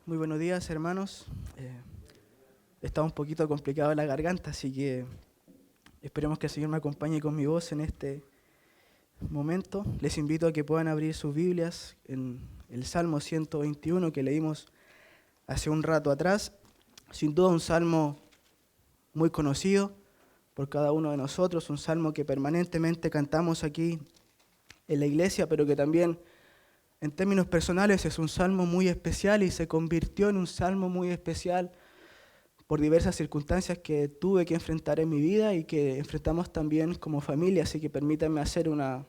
Muy buenos días, hermanos. Está un poquito complicado la garganta, así que esperemos que el Señor me acompañe con mi voz en este momento. Les invito a que puedan abrir sus Biblias en el Salmo 121 que leímos hace un rato atrás. Sin duda un salmo muy conocido por cada uno de nosotros, un salmo que permanentemente cantamos aquí en la iglesia, pero que también en términos personales es un salmo muy especial y se convirtió en un salmo muy especial por diversas circunstancias que tuve que enfrentar en mi vida y que enfrentamos también como familia, así que permítanme hacer una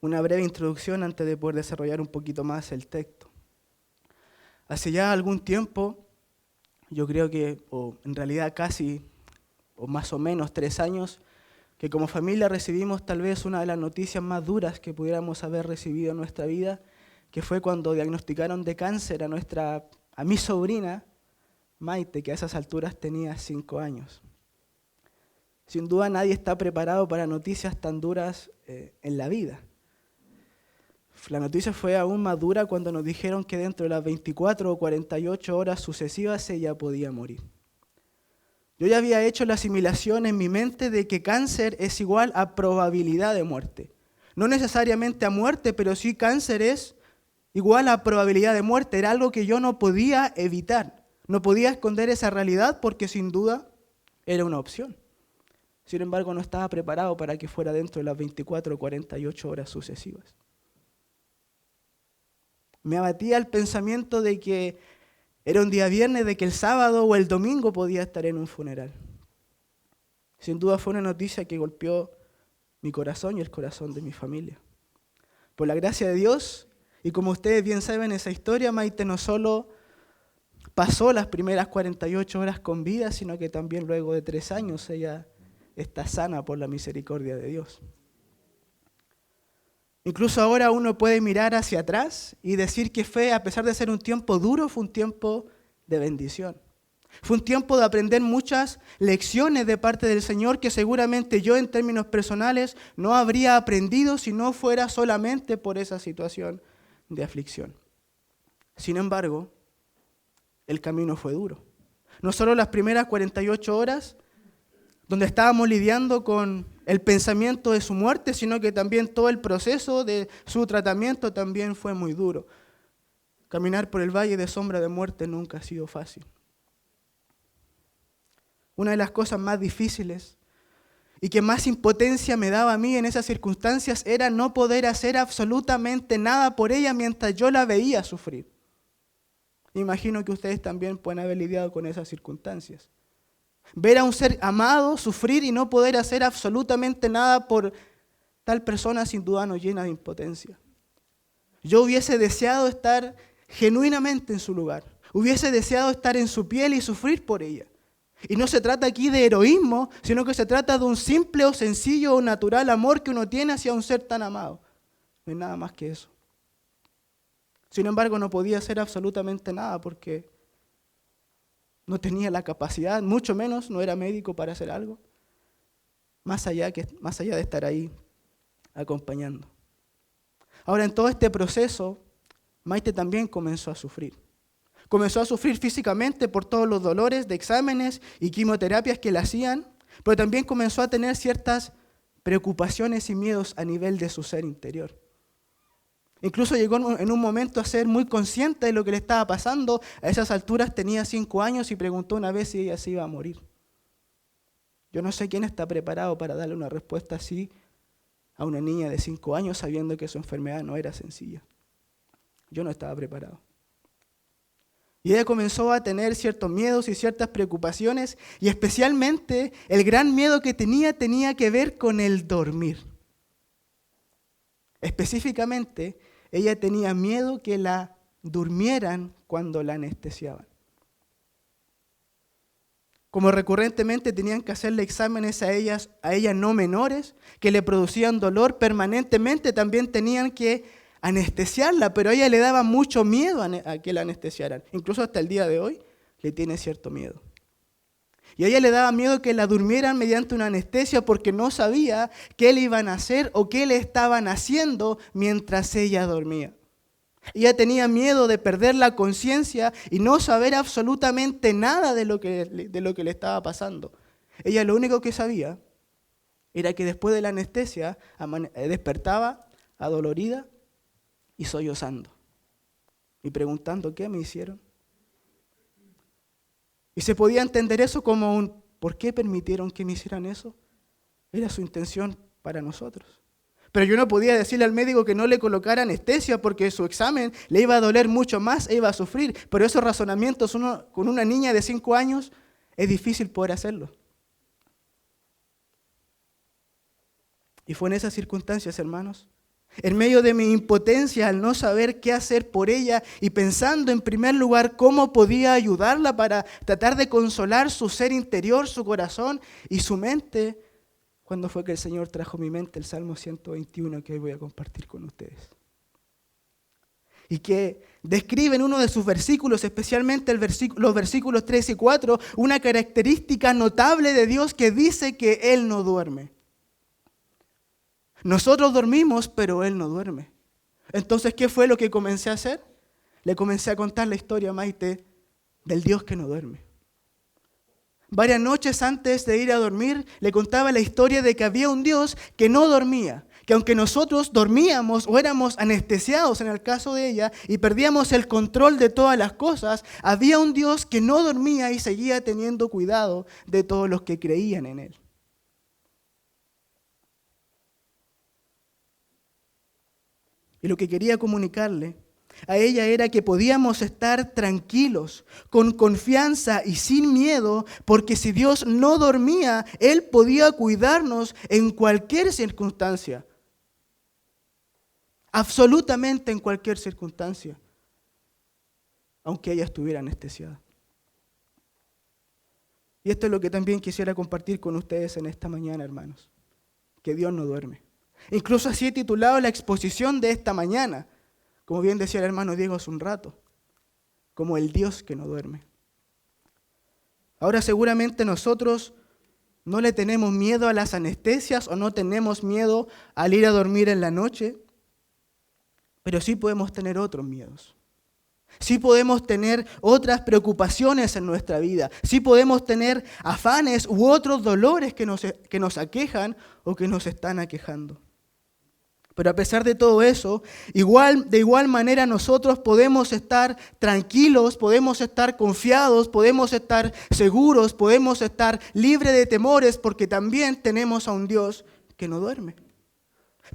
breve introducción antes de poder desarrollar un poquito más el texto. Hace ya algún tiempo, yo creo que, o en realidad casi, o más o menos 3 años, que como familia recibimos tal vez una de las noticias más duras que pudiéramos haber recibido en nuestra vida, que fue cuando diagnosticaron de cáncer a mi sobrina, Maite, que a esas alturas tenía 5 años. Sin duda nadie está preparado para noticias tan duras en la vida. La noticia fue aún más dura cuando nos dijeron que dentro de las 24 o 48 horas sucesivas ella podía morir. Yo ya había hecho la asimilación en mi mente de que cáncer es igual a probabilidad de muerte. No necesariamente a muerte, pero sí cáncer es igual a probabilidad de muerte. Era algo que yo no podía evitar. No podía esconder esa realidad porque sin duda era una opción. Sin embargo, no estaba preparado para que fuera dentro de las 24 o 48 horas sucesivas. Me abatía el pensamiento de que era un día viernes, de que el sábado o el domingo podía estar en un funeral. Sin duda fue una noticia que golpeó mi corazón y el corazón de mi familia. Por la gracia de Dios, y como ustedes bien saben esa historia, Maite no solo pasó las primeras 48 horas con vida, sino que también luego de 3 años ella está sana por la misericordia de Dios. Incluso ahora uno puede mirar hacia atrás y decir que fue, a pesar de ser un tiempo duro, fue un tiempo de bendición. Fue un tiempo de aprender muchas lecciones de parte del Señor que seguramente yo en términos personales no habría aprendido si no fuera solamente por esa situación de aflicción. Sin embargo, el camino fue duro. No solo las primeras 48 horas, donde estábamos lidiando con el pensamiento de su muerte, sino que también todo el proceso de su tratamiento también fue muy duro. Caminar por el valle de sombra de muerte nunca ha sido fácil. Una de las cosas más difíciles y que más impotencia me daba a mí en esas circunstancias era no poder hacer absolutamente nada por ella mientras yo la veía sufrir. Imagino que ustedes también pueden haber lidiado con esas circunstancias. Ver a un ser amado sufrir y no poder hacer absolutamente nada por tal persona sin duda nos llena de impotencia. Yo hubiese deseado estar genuinamente en su lugar. Hubiese deseado estar en su piel y sufrir por ella. Y no se trata aquí de heroísmo, sino que se trata de un simple o sencillo o natural amor que uno tiene hacia un ser tan amado. No hay nada más que eso. Sin embargo, no podía hacer absolutamente nada porque no tenía la capacidad, mucho menos no era médico para hacer algo, más allá de estar ahí acompañando. Ahora, en todo este proceso, Maite también comenzó a sufrir. Comenzó a sufrir físicamente por todos los dolores de exámenes y quimioterapias que le hacían, pero también comenzó a tener ciertas preocupaciones y miedos a nivel de su ser interior. Incluso llegó en un momento a ser muy consciente de lo que le estaba pasando. A esas alturas tenía 5 años y preguntó una vez si ella se iba a morir. Yo no sé quién está preparado para darle una respuesta así a una niña de 5 años sabiendo que su enfermedad no era sencilla. Yo no estaba preparado. Y ella comenzó a tener ciertos miedos y ciertas preocupaciones y especialmente el gran miedo que tenía que ver con el dormir. Específicamente, ella tenía miedo que la durmieran cuando la anestesiaban. Como recurrentemente tenían que hacerle exámenes a ella no menores, que le producían dolor permanentemente, también tenían que anestesiarla, pero a ella le daba mucho miedo a que la anestesiaran. Incluso hasta el día de hoy le tiene cierto miedo. Y a ella le daba miedo que la durmieran mediante una anestesia porque no sabía qué le iban a hacer o qué le estaban haciendo mientras ella dormía. Ella tenía miedo de perder la conciencia y no saber absolutamente nada de lo que le estaba pasando. Ella lo único que sabía era que después de la anestesia despertaba adolorida y sollozando. Y preguntando, ¿qué me hicieron? Y se podía entender eso como un, ¿por qué permitieron que me hicieran eso? Era su intención para nosotros. Pero yo no podía decirle al médico que no le colocara anestesia porque su examen le iba a doler mucho más e iba a sufrir. Pero esos razonamientos con una niña de 5 años es difícil poder hacerlo. Y fue en esas circunstancias, hermanos, en medio de mi impotencia al no saber qué hacer por ella y pensando en primer lugar cómo podía ayudarla para tratar de consolar su ser interior, su corazón y su mente, cuando fue que el Señor trajo a mi mente el Salmo 121 que hoy voy a compartir con ustedes. Y que describe en uno de sus versículos, especialmente los versículos 3 y 4, una característica notable de Dios que dice que Él no duerme. Nosotros dormimos, pero Él no duerme. Entonces, ¿qué fue lo que comencé a hacer? Le comencé a contar la historia a Maite del Dios que no duerme. Varias noches antes de ir a dormir, le contaba la historia de que había un Dios que no dormía, que aunque nosotros dormíamos o éramos anestesiados en el caso de ella y perdíamos el control de todas las cosas, había un Dios que no dormía y seguía teniendo cuidado de todos los que creían en Él. Y lo que quería comunicarle a ella era que podíamos estar tranquilos, con confianza y sin miedo, porque si Dios no dormía, Él podía cuidarnos en cualquier circunstancia. Absolutamente en cualquier circunstancia, aunque ella estuviera anestesiada. Y esto es lo que también quisiera compartir con ustedes en esta mañana, hermanos, que Dios no duerme. Incluso así he titulado la exposición de esta mañana, como bien decía el hermano Diego hace un rato, como el Dios que no duerme. Ahora seguramente nosotros no le tenemos miedo a las anestesias o no tenemos miedo al ir a dormir en la noche, pero sí podemos tener otros miedos. Sí podemos tener otras preocupaciones en nuestra vida. Sí podemos tener afanes u otros dolores que nos aquejan o que nos están aquejando. Pero a pesar de todo eso, de igual manera nosotros podemos estar tranquilos, podemos estar confiados, podemos estar seguros, podemos estar libres de temores porque también tenemos a un Dios que no duerme.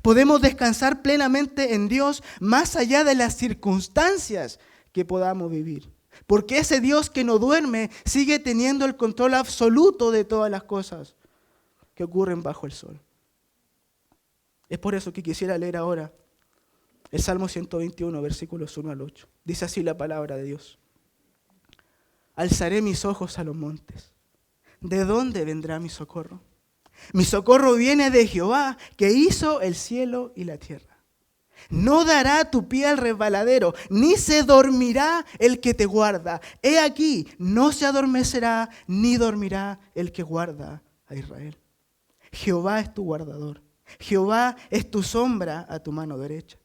Podemos descansar plenamente en Dios más allá de las circunstancias que podamos vivir. Porque ese Dios que no duerme sigue teniendo el control absoluto de todas las cosas que ocurren bajo el sol. Es por eso que quisiera leer ahora el Salmo 121, versículos 1 al 8. Dice así la palabra de Dios. Alzaré mis ojos a los montes. ¿De dónde vendrá mi socorro? Mi socorro viene de Jehová, que hizo el cielo y la tierra. No dará tu pie al resbaladero, ni se dormirá el que te guarda. He aquí, no se adormecerá, ni dormirá el que guarda a Israel. Jehová es tu guardador. Jehová es tu sombra a tu mano derecha.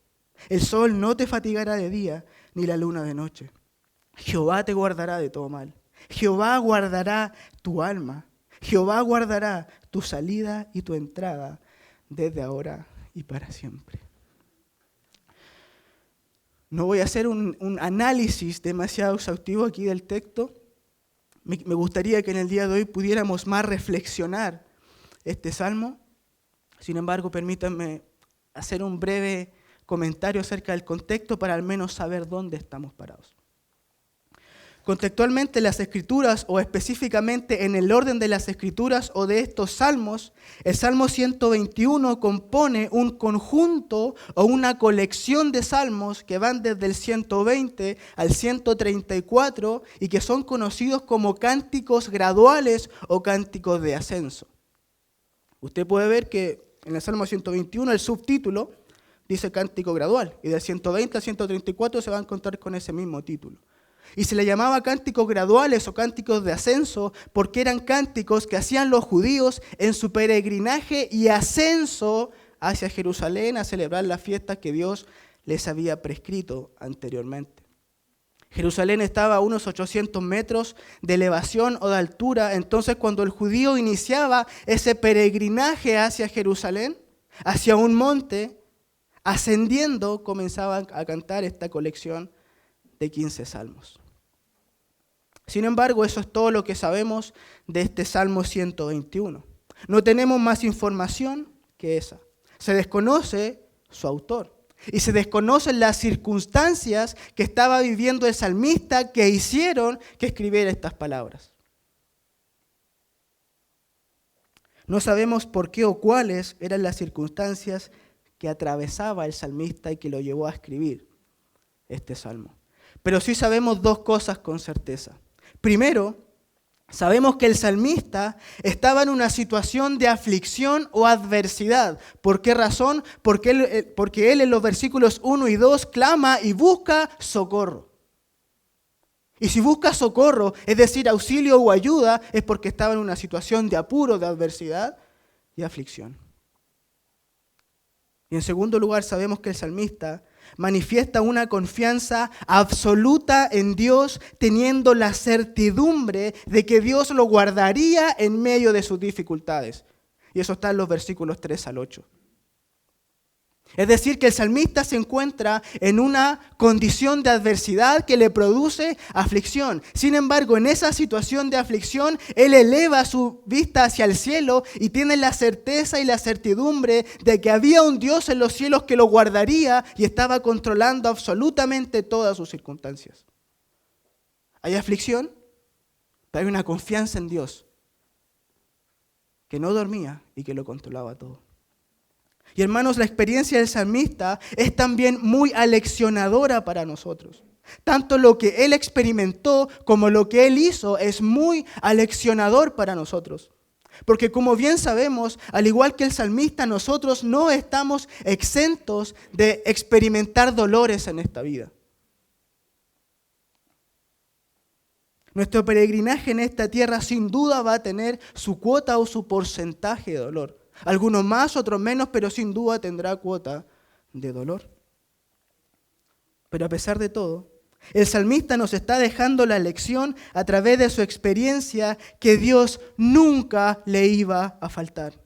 El sol no te fatigará de día, ni la luna de noche. Jehová te guardará de todo mal. Jehová guardará tu alma. Jehová guardará tu salida y tu entrada desde ahora y para siempre. No voy a hacer un análisis demasiado exhaustivo aquí del texto. Me gustaría que en el día de hoy pudiéramos más reflexionar este salmo. Sin embargo, permítanme hacer un breve comentario acerca del contexto para al menos saber dónde estamos parados. Contextualmente, las Escrituras, o específicamente en el orden de las Escrituras o de estos salmos, el Salmo 121 compone un conjunto o una colección de salmos que van desde el 120 al 134 y que son conocidos como cánticos graduales o cánticos de ascenso. Usted puede ver que en el Salmo 121 el subtítulo dice cántico gradual y del 120 al 134 se va a encontrar con ese mismo título. Y se le llamaba cánticos graduales o cánticos de ascenso porque eran cánticos que hacían los judíos en su peregrinaje y ascenso hacia Jerusalén a celebrar las fiestas que Dios les había prescrito anteriormente. Jerusalén estaba a unos 800 metros de elevación o de altura, entonces cuando el judío iniciaba ese peregrinaje hacia Jerusalén, hacia un monte, ascendiendo, comenzaban a cantar esta colección de 15 salmos. Sin embargo, eso es todo lo que sabemos de este Salmo 121. No tenemos más información que esa. Se desconoce su autor y se desconocen las circunstancias que estaba viviendo el salmista que hicieron que escribiera estas palabras. No sabemos por qué o cuáles eran las circunstancias que atravesaba el salmista y que lo llevó a escribir este salmo. Pero sí sabemos dos cosas con certeza. Primero, sabemos que el salmista estaba en una situación de aflicción o adversidad. ¿Por qué razón? Porque él en los versículos 1 y 2 clama y busca socorro. Y si busca socorro, es decir, auxilio o ayuda, es porque estaba en una situación de apuro, de adversidad y aflicción. Y en segundo lugar, sabemos que el salmista manifiesta una confianza absoluta en Dios, teniendo la certidumbre de que Dios lo guardaría en medio de sus dificultades. Y eso está en los versículos 3 al 8. Es decir, que el salmista se encuentra en una condición de adversidad que le produce aflicción. Sin embargo, en esa situación de aflicción, él eleva su vista hacia el cielo y tiene la certeza y la certidumbre de que había un Dios en los cielos que lo guardaría y estaba controlando absolutamente todas sus circunstancias. Hay aflicción, pero hay una confianza en Dios que no dormía y que lo controlaba todo. Y hermanos, la experiencia del salmista es también muy aleccionadora para nosotros. Tanto lo que él experimentó como lo que él hizo es muy aleccionador para nosotros. Porque como bien sabemos, al igual que el salmista, nosotros no estamos exentos de experimentar dolores en esta vida. Nuestro peregrinaje en esta tierra sin duda va a tener su cuota o su porcentaje de dolor. Algunos más, otros menos, pero sin duda tendrá cuota de dolor. Pero a pesar de todo, el salmista nos está dejando la lección a través de su experiencia que Dios nunca le iba a faltar.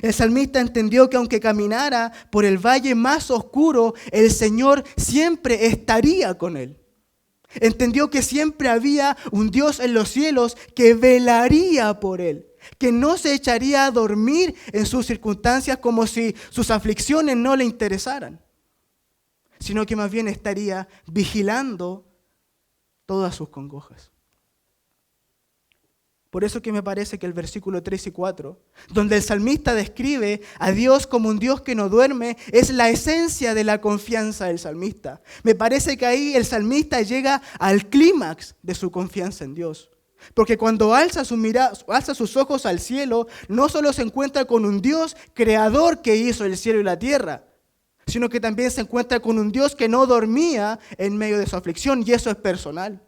El salmista entendió que aunque caminara por el valle más oscuro, el Señor siempre estaría con él. Entendió que siempre había un Dios en los cielos que velaría por él, que no se echaría a dormir en sus circunstancias como si sus aflicciones no le interesaran, sino que más bien estaría vigilando todas sus congojas. Por eso que me parece que el versículo 3 y 4, donde el salmista describe a Dios como un Dios que no duerme, es la esencia de la confianza del salmista. Me parece que ahí el salmista llega al clímax de su confianza en Dios. Porque cuando alza sus ojos al cielo, no solo se encuentra con un Dios creador que hizo el cielo y la tierra, sino que también se encuentra con un Dios que no dormía en medio de su aflicción, y eso es personal.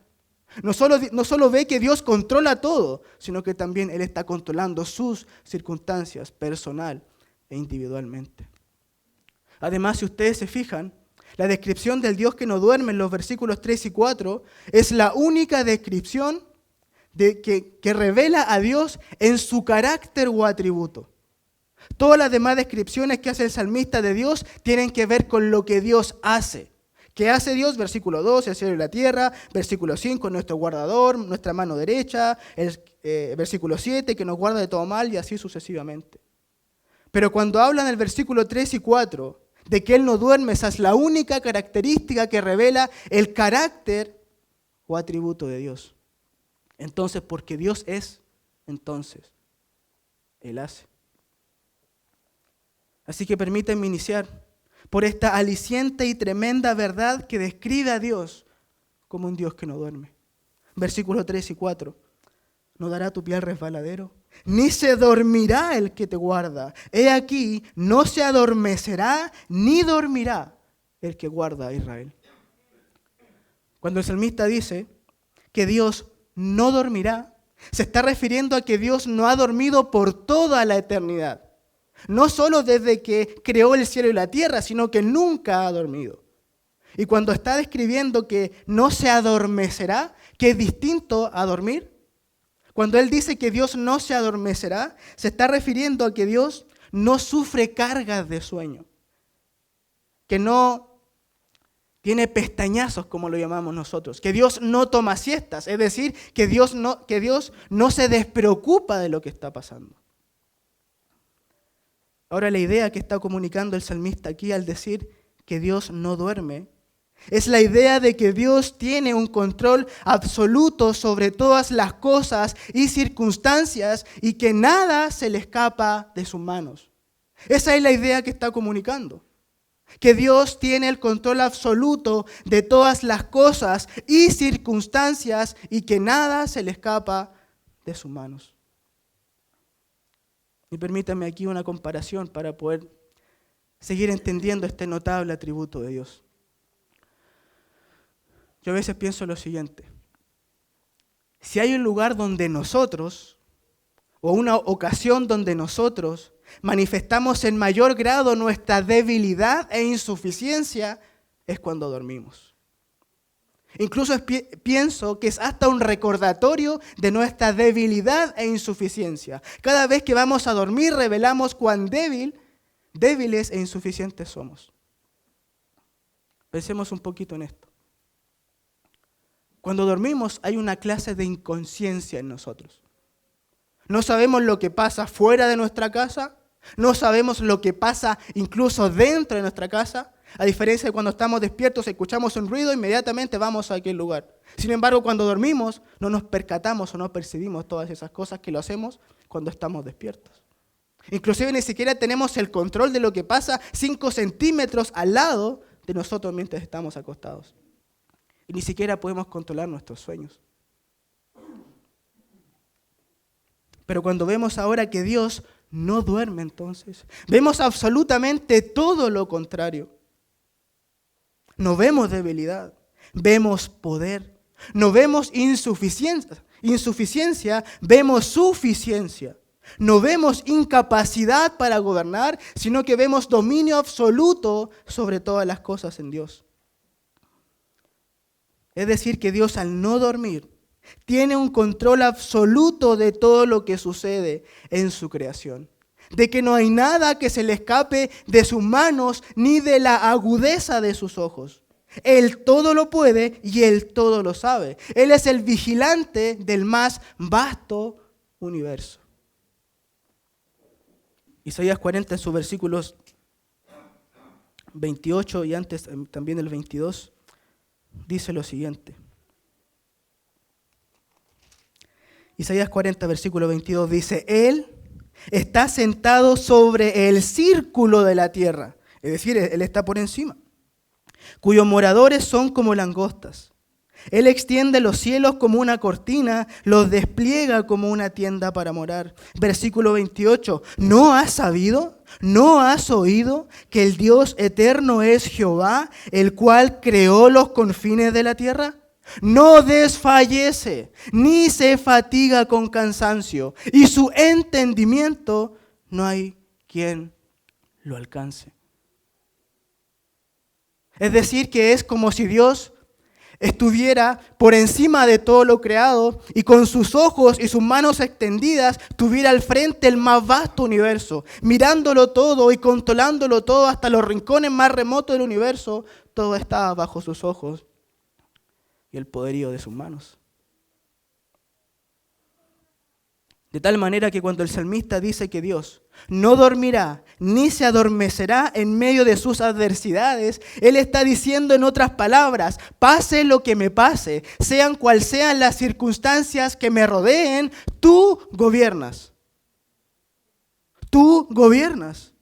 No solo ve que Dios controla todo, sino que también Él está controlando sus circunstancias personal e individualmente. Además, si ustedes se fijan, la descripción del Dios que no duerme en los versículos 3 y 4 es la única descripción que revela a Dios en su carácter o atributo. Todas las demás descripciones que hace el salmista de Dios tienen que ver con lo que Dios hace. ¿Qué hace Dios? Versículo 2, el cielo y la tierra. Versículo 5, nuestro guardador, nuestra mano derecha. Versículo 7, que nos guarda de todo mal, y así sucesivamente. Pero cuando hablan el versículo 3 y 4, de que Él no duerme, esa es la única característica que revela el carácter o atributo de Dios. Entonces, porque Dios es, entonces Él hace. Así que permítanme iniciar por esta aliciente y tremenda verdad que describe a Dios como un Dios que no duerme. Versículos 3 y 4. No dará tu pie al resbaladero, ni se dormirá el que te guarda. He aquí, no se adormecerá ni dormirá el que guarda a Israel. Cuando el salmista dice que Dios no dormirá, se está refiriendo a que Dios no ha dormido por toda la eternidad. No solo desde que creó el cielo y la tierra, sino que nunca ha dormido. Y cuando está describiendo que no se adormecerá, que es distinto a dormir, cuando Él dice que Dios no se adormecerá, se está refiriendo a que Dios no sufre cargas de sueño, que no tiene pestañazos, como lo llamamos nosotros, que Dios no toma siestas, es decir, que Dios no se despreocupa de lo que está pasando. Ahora, la idea que está comunicando el salmista aquí al decir que Dios no duerme, es la idea de que Dios tiene un control absoluto sobre todas las cosas y circunstancias y que nada se le escapa de sus manos. Esa es la idea que está comunicando. Que Dios tiene el control absoluto de todas las cosas y circunstancias y que nada se le escapa de sus manos. Y permítame aquí una comparación para poder seguir entendiendo este notable atributo de Dios. Yo a veces pienso lo siguiente: si hay un lugar donde nosotros, o una ocasión donde nosotros manifestamos en mayor grado nuestra debilidad e insuficiencia, es cuando dormimos. Incluso pienso que es hasta un recordatorio de nuestra debilidad e insuficiencia. Cada vez que vamos a dormir revelamos cuán débiles e insuficientes somos. Pensemos un poquito en esto. Cuando dormimos hay una clase de inconsciencia en nosotros. No sabemos lo que pasa fuera de nuestra casa, no sabemos lo que pasa incluso dentro de nuestra casa. A diferencia de cuando estamos despiertos, escuchamos un ruido, inmediatamente vamos a aquel lugar. Sin embargo, cuando dormimos, no nos percatamos o no percibimos todas esas cosas que lo hacemos cuando estamos despiertos. Inclusive ni siquiera tenemos el control de lo que pasa 5 centímetros al lado de nosotros mientras estamos acostados. Y ni siquiera podemos controlar nuestros sueños. Pero cuando vemos ahora que Dios no duerme, entonces, vemos absolutamente todo lo contrario. No vemos debilidad, vemos poder. No vemos insuficiencia, vemos suficiencia. No vemos incapacidad para gobernar, sino que vemos dominio absoluto sobre todas las cosas en Dios. Es decir, que Dios al no dormir tiene un control absoluto de todo lo que sucede en su creación. De que no hay nada que se le escape de sus manos ni de la agudeza de sus ojos. Él todo lo puede y Él todo lo sabe. Él es el vigilante del más vasto universo. Isaías 40 en sus versículos 28 y antes también el 22 dice lo siguiente. Isaías 40 versículo 22 dice: Él está sentado sobre el círculo de la tierra, es decir, Él está por encima, cuyos moradores son como langostas. Él extiende los cielos como una cortina, los despliega como una tienda para morar. Versículo 28, ¿no has sabido, no has oído que el Dios eterno es Jehová, el cual creó los confines de la tierra? No desfallece, ni se fatiga con cansancio, y su entendimiento no hay quien lo alcance. Es decir, que es como si Dios estuviera por encima de todo lo creado y con sus ojos y sus manos extendidas tuviera al frente el más vasto universo, mirándolo todo y controlándolo todo hasta los rincones más remotos del universo. Todo está bajo sus ojos y el poderío de sus manos. De tal manera que cuando el salmista dice que Dios no dormirá ni se adormecerá en medio de sus adversidades, Él está diciendo en otras palabras: pase lo que me pase, sean cuales sean las circunstancias que me rodeen, tú gobiernas. Tú gobiernas.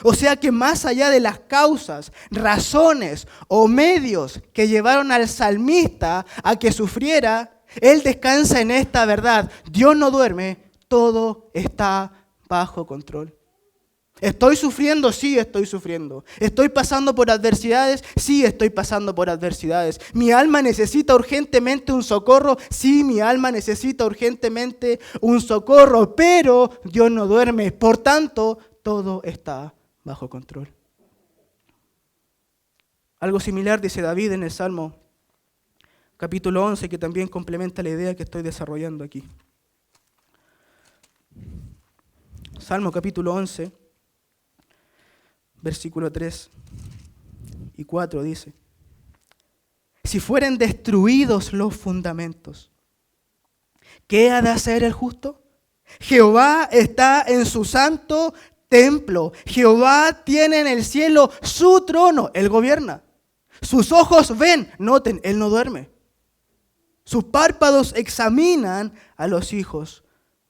O sea que más allá de las causas, razones o medios que llevaron al salmista a que sufriera, él descansa en esta verdad: Dios no duerme, todo está bajo control. ¿Estoy sufriendo? Sí, estoy sufriendo. ¿Estoy pasando por adversidades? Sí, estoy pasando por adversidades. ¿Mi alma necesita urgentemente un socorro? Sí, mi alma necesita urgentemente un socorro, pero Dios no duerme. Por tanto, todo está bajo control. Algo similar dice David en el Salmo capítulo 11, que también complementa la idea que estoy desarrollando aquí. Salmo capítulo 11, versículo 3 y 4 dice: si fueren destruidos los fundamentos, ¿qué ha de hacer el justo? Jehová está en su santo templo. Jehová tiene en el cielo su trono. Él gobierna. Sus ojos ven, noten, Él no duerme. Sus párpados examinan a los hijos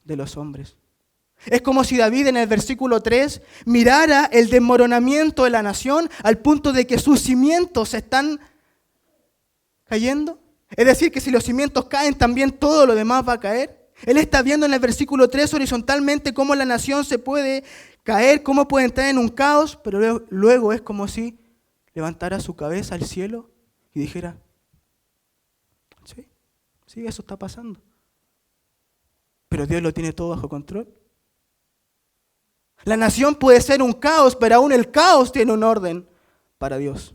de los hombres. Es como si David en el versículo 3 mirara el desmoronamiento de la nación al punto de que sus cimientos están cayendo. Es decir, que si los cimientos caen, también todo lo demás va a caer. Él está viendo en el versículo 3 horizontalmente cómo la nación se puede caer, cómo puede entrar en un caos, pero luego es como si levantara su cabeza al cielo y dijera: sí, eso está pasando. Pero Dios lo tiene todo bajo control. La nación puede ser un caos, pero aún el caos tiene un orden para Dios.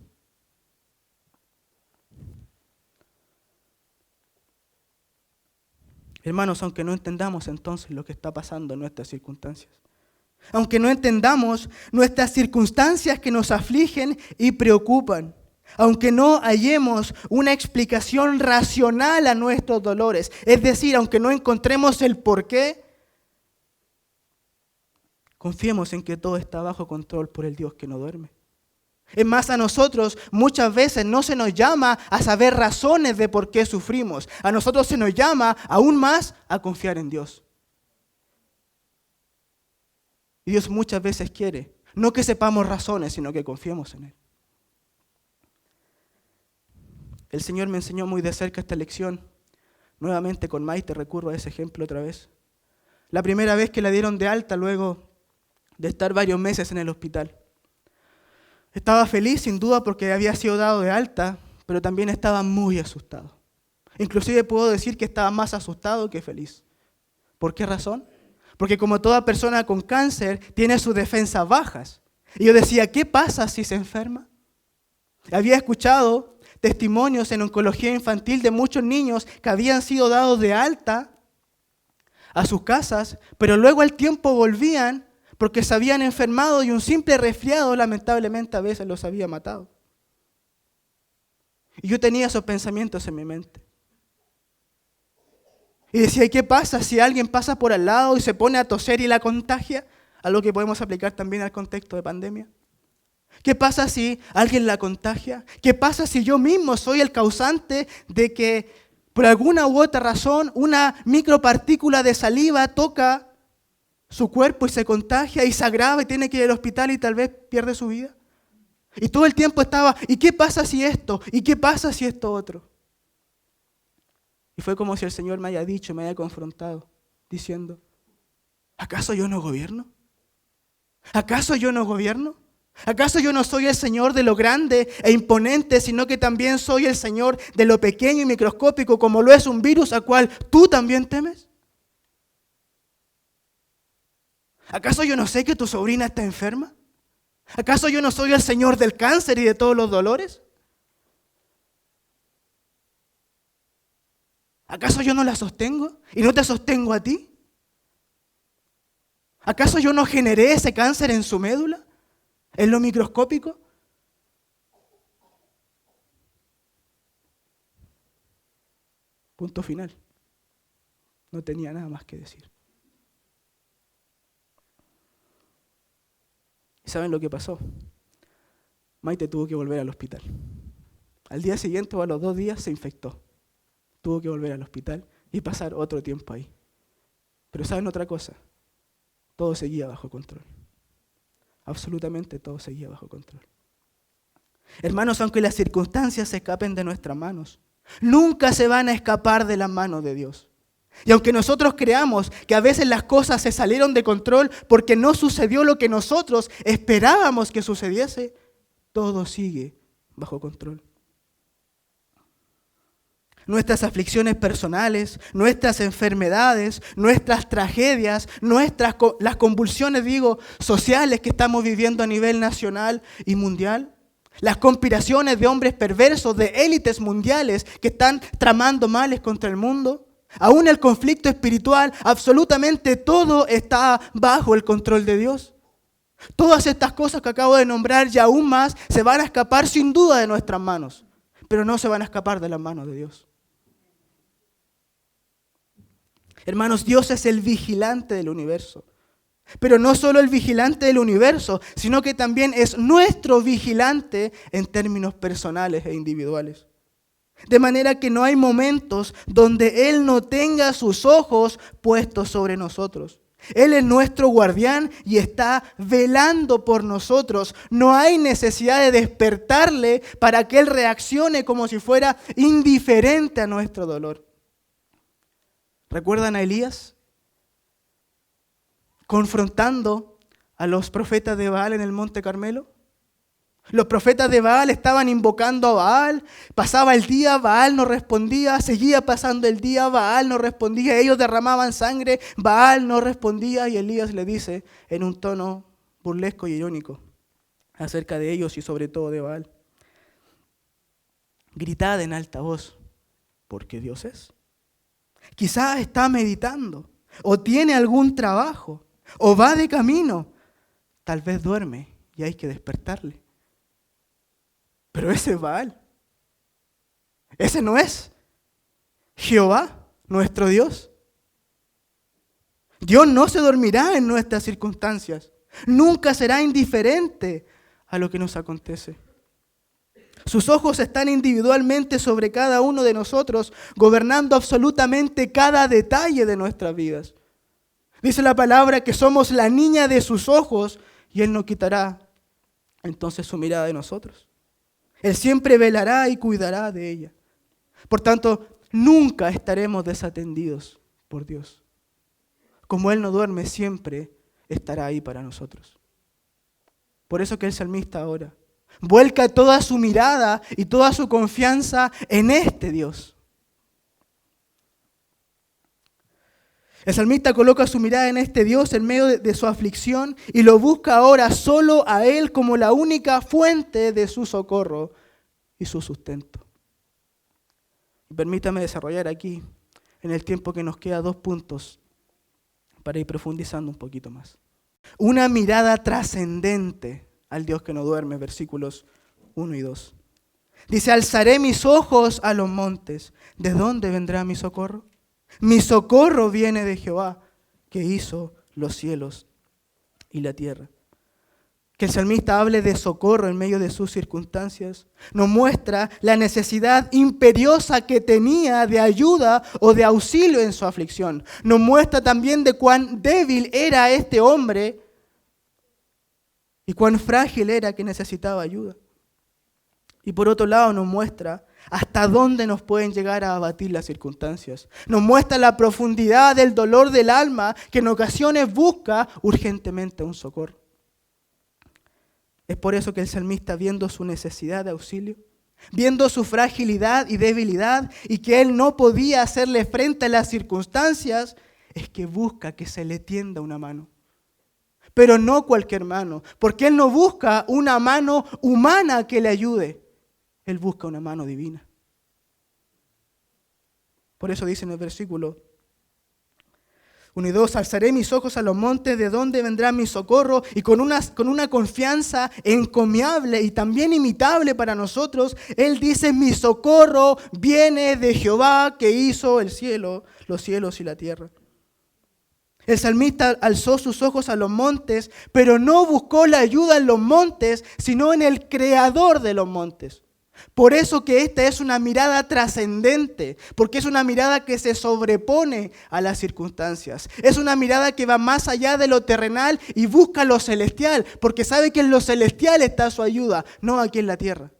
Hermanos, aunque no entendamos entonces lo que está pasando en nuestras circunstancias, aunque no entendamos nuestras circunstancias que nos afligen y preocupan, aunque no hallemos una explicación racional a nuestros dolores, es decir, aunque no encontremos el porqué, confiemos en que todo está bajo control por el Dios que no duerme. Es más, a nosotros muchas veces no se nos llama a saber razones de por qué sufrimos. A nosotros se nos llama aún más a confiar en Dios. Y Dios muchas veces quiere, no que sepamos razones, sino que confiemos en Él. El Señor me enseñó muy de cerca esta lección. Nuevamente con Maite recurro a ese ejemplo otra vez. La primera vez que la dieron de alta luego de estar varios meses en el hospital. Estaba feliz sin duda porque había sido dado de alta, pero también estaba muy asustado. Inclusive puedo decir que estaba más asustado que feliz. ¿Por qué razón? Porque como toda persona con cáncer tiene sus defensas bajas. Y yo decía, ¿qué pasa si se enferma? Había escuchado testimonios en oncología infantil de muchos niños que habían sido dados de alta a sus casas, pero luego al tiempo volvían porque se habían enfermado y un simple resfriado lamentablemente a veces los había matado. Y yo tenía esos pensamientos en mi mente. Y decía, ¿y qué pasa si alguien pasa por al lado y se pone a toser y la contagia? Algo que podemos aplicar también al contexto de pandemia. ¿Qué pasa si alguien la contagia? ¿Qué pasa si yo mismo soy el causante de que por alguna u otra razón una micropartícula de saliva toca su cuerpo y se contagia y se agrava y tiene que ir al hospital y tal vez pierde su vida? Y todo el tiempo estaba, ¿y qué pasa si esto? ¿Y qué pasa si esto otro? Y fue como si el Señor me haya dicho, me haya confrontado, diciendo, ¿acaso yo no gobierno? ¿Acaso yo no gobierno? ¿Acaso yo no soy el Señor de lo grande e imponente, sino que también soy el Señor de lo pequeño y microscópico, como lo es un virus al cual tú también temes? ¿Acaso yo no sé que tu sobrina está enferma? ¿Acaso yo no soy el Señor del cáncer y de todos los dolores? ¿Acaso yo no la sostengo y no te sostengo a ti? ¿Acaso yo no generé ese cáncer en su médula? ¿En lo microscópico? Punto final. No tenía nada más que decir. ¿Y saben lo que pasó? Maite tuvo que volver al hospital. Al día siguiente o a los 2 días se infectó. Tuvo que volver al hospital y pasar otro tiempo ahí. Pero ¿saben otra cosa? Todo seguía bajo control. Absolutamente todo seguía bajo control. Hermanos, aunque las circunstancias se escapen de nuestras manos, nunca se van a escapar de las manos de Dios. Y aunque nosotros creamos que a veces las cosas se salieron de control porque no sucedió lo que nosotros esperábamos que sucediese, todo sigue bajo control. nuestras aflicciones personales, nuestras enfermedades, nuestras tragedias, las convulsiones, sociales que estamos viviendo a nivel nacional y mundial, las conspiraciones de hombres perversos, de élites mundiales que están tramando males contra el mundo, aún el conflicto espiritual, absolutamente todo está bajo el control de Dios. Todas estas cosas que acabo de nombrar y aún más se van a escapar sin duda de nuestras manos, pero no se van a escapar de las manos de Dios. Hermanos, Dios es el vigilante del universo. Pero no solo el vigilante del universo, sino que también es nuestro vigilante en términos personales e individuales. De manera que no hay momentos donde Él no tenga sus ojos puestos sobre nosotros. Él es nuestro guardián y está velando por nosotros. No hay necesidad de despertarle para que Él reaccione como si fuera indiferente a nuestro dolor. ¿Recuerdan a Elías confrontando a los profetas de Baal en el Monte Carmelo? Los profetas de Baal estaban invocando a Baal, pasaba el día, Baal no respondía, seguía pasando el día, Baal no respondía, ellos derramaban sangre, Baal no respondía y Elías le dice en un tono burlesco y irónico acerca de ellos y sobre todo de Baal: gritad en alta voz, porque Dios es. Quizás está meditando, o tiene algún trabajo, o va de camino, tal vez duerme y hay que despertarle. Pero ese es Baal. Ese no es Jehová, nuestro Dios. Dios no se dormirá en nuestras circunstancias. Nunca será indiferente a lo que nos acontece. Sus ojos están individualmente sobre cada uno de nosotros, gobernando absolutamente cada detalle de nuestras vidas. Dice la palabra que somos la niña de sus ojos y Él no quitará entonces su mirada de nosotros. Él siempre velará y cuidará de ella. Por tanto, nunca estaremos desatendidos por Dios. Como Él no duerme, siempre estará ahí para nosotros. Por eso que el salmista ora, vuelca toda su mirada y toda su confianza en este Dios. El salmista coloca su mirada en este Dios en medio de su aflicción y lo busca ahora solo a Él como la única fuente de su socorro y su sustento. Permítame desarrollar aquí, en el tiempo que nos queda, 2 puntos para ir profundizando un poquito más. Una mirada trascendente al Dios que no duerme, versículos 1 y 2. Dice, alzaré mis ojos a los montes. ¿De dónde vendrá mi socorro? Mi socorro viene de Jehová, que hizo los cielos y la tierra. Que el salmista hable de socorro en medio de sus circunstancias nos muestra la necesidad imperiosa que tenía de ayuda o de auxilio en su aflicción. Nos muestra también de cuán débil era este hombre y cuán frágil era que necesitaba ayuda. Y por otro lado nos muestra hasta dónde nos pueden llegar a abatir las circunstancias. Nos muestra la profundidad del dolor del alma que en ocasiones busca urgentemente un socorro. Es por eso que el salmista, viendo su necesidad de auxilio, viendo su fragilidad y debilidad y que él no podía hacerle frente a las circunstancias, es que busca que se le tienda una mano. Pero no cualquier mano, porque él no busca una mano humana que le ayude. Él busca una mano divina. Por eso dice en el versículo 1 y 2, alzaré mis ojos a los montes, ¿de dónde vendrá mi socorro? Y con una confianza encomiable y también imitable para nosotros, él dice, mi socorro viene de Jehová que hizo el cielo, los cielos y la tierra. El salmista alzó sus ojos a los montes, pero no buscó la ayuda en los montes, sino en el creador de los montes. Por eso que esta es una mirada trascendente, porque es una mirada que se sobrepone a las circunstancias. Es una mirada que va más allá de lo terrenal y busca lo celestial, porque sabe que en lo celestial está su ayuda, no aquí en la tierra.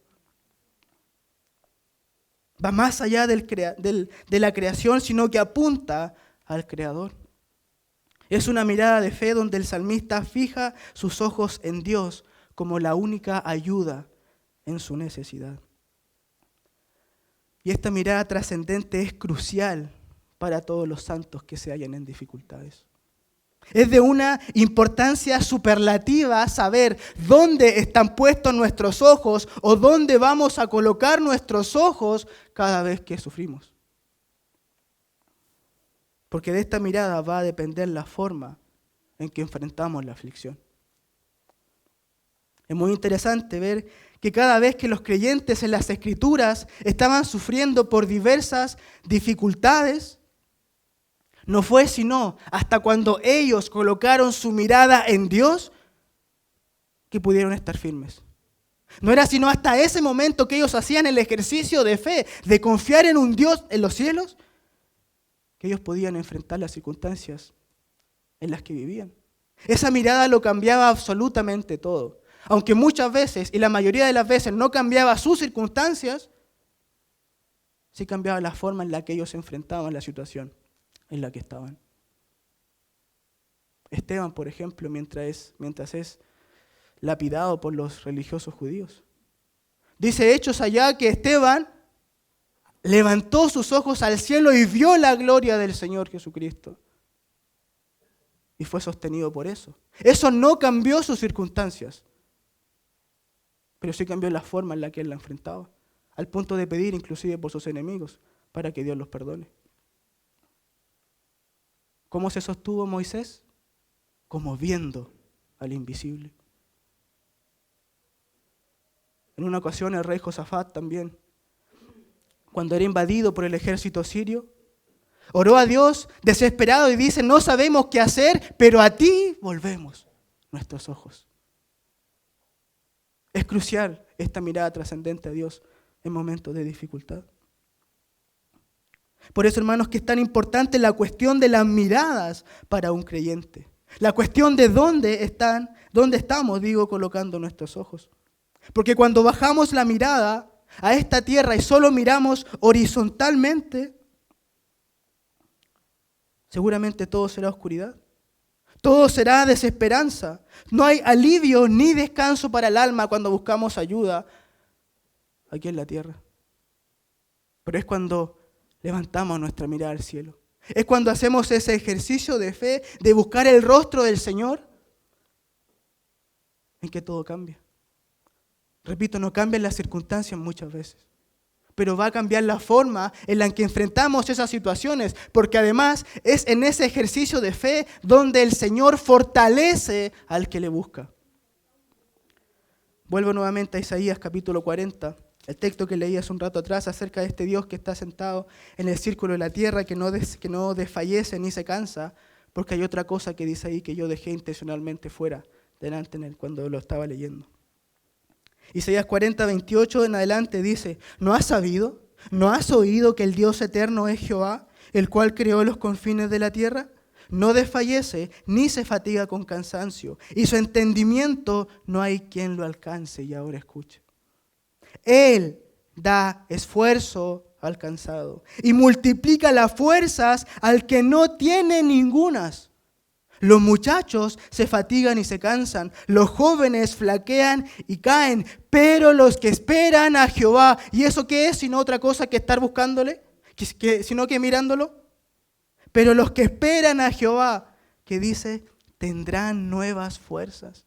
Va más allá de la creación, sino que apunta al Creador. Es una mirada de fe donde el salmista fija sus ojos en Dios como la única ayuda en su necesidad. Y esta mirada trascendente es crucial para todos los santos que se hallan en dificultades. Es de una importancia superlativa saber dónde están puestos nuestros ojos o dónde vamos a colocar nuestros ojos cada vez que sufrimos. Porque de esta mirada va a depender la forma en que enfrentamos la aflicción. Es muy interesante ver que cada vez que los creyentes en las Escrituras estaban sufriendo por diversas dificultades, no fue sino hasta cuando ellos colocaron su mirada en Dios que pudieron estar firmes. No era sino hasta ese momento que ellos hacían el ejercicio de fe, de confiar en un Dios en los cielos, que ellos podían enfrentar las circunstancias en las que vivían. Esa mirada lo cambiaba absolutamente todo. Aunque muchas veces, y la mayoría de las veces, no cambiaba sus circunstancias, sí cambiaba la forma en la que ellos enfrentaban la situación en la que estaban. Esteban, por ejemplo, mientras es lapidado por los religiosos judíos. Dice Hechos allá que Esteban levantó sus ojos al cielo y vio la gloria del Señor Jesucristo. Y fue sostenido por eso. Eso no cambió sus circunstancias, pero sí cambió la forma en la que él la enfrentaba, al punto de pedir inclusive por sus enemigos para que Dios los perdone. ¿Cómo se sostuvo Moisés? Como viendo al invisible. En una ocasión el rey Josafat también, cuando era invadido por el ejército sirio, oró a Dios desesperado y dice: no sabemos qué hacer, pero a ti volvemos nuestros ojos. Es crucial esta mirada trascendente a Dios en momentos de dificultad. Por eso, hermanos, que es tan importante la cuestión de las miradas para un creyente. La cuestión de dónde estamos, colocando nuestros ojos. Porque cuando bajamos la mirada a esta tierra y solo miramos horizontalmente, seguramente todo será oscuridad. Todo será desesperanza. No hay alivio ni descanso para el alma cuando buscamos ayuda aquí en la tierra. Pero es cuando levantamos nuestra mirada al cielo. Es cuando hacemos ese ejercicio de fe, de buscar el rostro del Señor, en que todo cambia. Repito, no cambian las circunstancias muchas veces, pero va a cambiar la forma en la que enfrentamos esas situaciones, porque además es en ese ejercicio de fe donde el Señor fortalece al que le busca. Vuelvo nuevamente a Isaías capítulo 40, el texto que leí hace un rato atrás acerca de este Dios que está sentado en el círculo de la tierra, que no desfallece ni se cansa, porque hay otra cosa que dice ahí que yo dejé intencionalmente fuera delante en él cuando lo estaba leyendo. Isaías 40, 28 en adelante dice: ¿no has sabido? ¿No has oído que el Dios eterno es Jehová, el cual creó los confines de la tierra? No desfallece ni se fatiga con cansancio, y su entendimiento no hay quien lo alcance. Y ahora escuche. Él da esfuerzo al cansado y multiplica las fuerzas al que no tiene ningunas. Los muchachos se fatigan y se cansan, los jóvenes flaquean y caen, pero los que esperan a Jehová, ¿y eso qué es sino otra cosa que estar buscándole? Sino que mirándolo. Pero los que esperan a Jehová, que dice, tendrán nuevas fuerzas.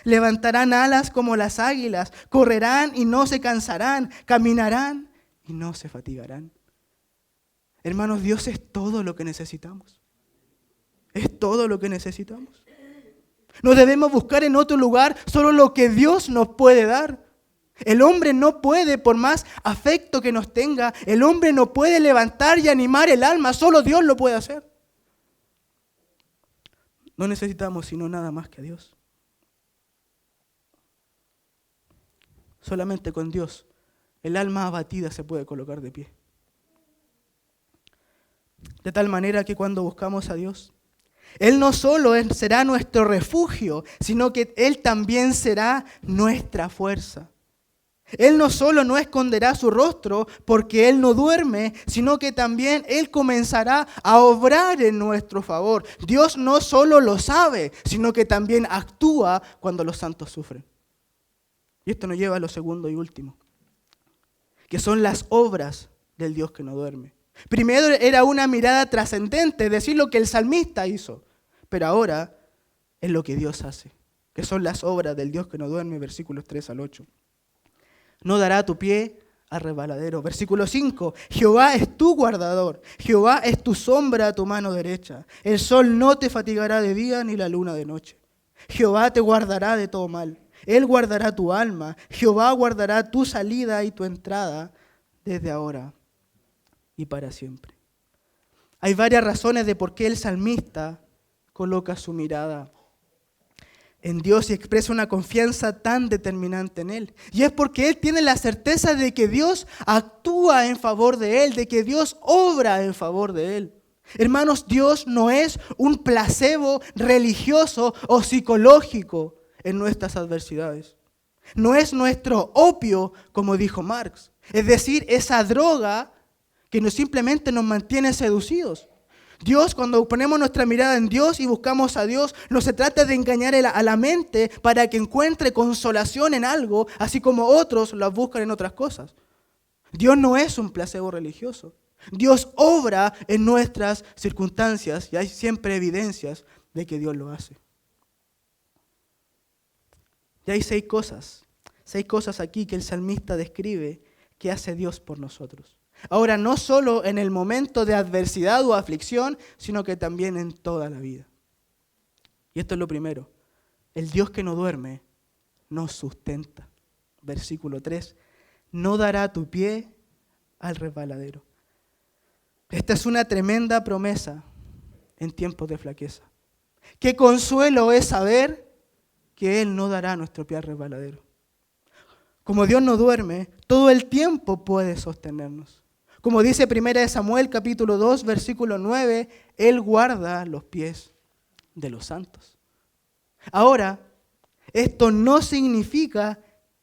Levantarán alas como las águilas, correrán y no se cansarán, caminarán y no se fatigarán. Hermanos, Dios es todo lo que necesitamos. Es todo lo que necesitamos. No debemos buscar en otro lugar solo lo que Dios nos puede dar. El hombre no puede, por más afecto que nos tenga, el hombre no puede levantar y animar el alma, solo Dios lo puede hacer. No necesitamos sino nada más que a Dios. Solamente con Dios el alma abatida se puede colocar de pie. De tal manera que cuando buscamos a Dios, Él no solo será nuestro refugio, sino que Él también será nuestra fuerza. Él no solo no esconderá su rostro porque Él no duerme, sino que también Él comenzará a obrar en nuestro favor. Dios no solo lo sabe, sino que también actúa cuando los santos sufren. Y esto nos lleva a lo segundo y último, que son las obras del Dios que no duerme. Primero era una mirada trascendente, decir lo que el salmista hizo, pero ahora es lo que Dios hace, que son las obras del Dios que no duerme, versículos 3 al 8. No dará tu pie al resbaladero. Versículo 5, Jehová es tu guardador, Jehová es tu sombra a tu mano derecha. El sol no te fatigará de día ni la luna de noche. Jehová te guardará de todo mal. Él guardará tu alma. Jehová guardará tu salida y tu entrada desde ahora y para siempre. Hay varias razones de por qué el salmista coloca su mirada en Dios y expresa una confianza tan determinante en Él. Y es porque Él tiene la certeza de que Dios actúa en favor de Él, de que Dios obra en favor de Él. Hermanos, Dios no es un placebo religioso o psicológico en nuestras adversidades. No es nuestro opio, como dijo Marx. Es decir, esa droga que simplemente nos mantiene seducidos. Dios, cuando ponemos nuestra mirada en Dios y buscamos a Dios, no se trata de engañar a la mente para que encuentre consolación en algo, así como otros la buscan en otras cosas. Dios no es un placebo religioso. Dios obra en nuestras circunstancias y hay siempre evidencias de que Dios lo hace. Y hay seis cosas aquí que el salmista describe que hace Dios por nosotros. Ahora, no solo en el momento de adversidad o aflicción, sino que también en toda la vida. Y esto es lo primero. El Dios que no duerme nos sustenta. Versículo 3. No dará tu pie al resbaladero. Esta es una tremenda promesa en tiempos de flaqueza. Qué consuelo es saber que Él no dará nuestro pie al resbaladero. Como Dios no duerme, todo el tiempo puede sostenernos. Como dice 1 Samuel capítulo 2, versículo 9, Él guarda los pies de los santos. Ahora, esto no significa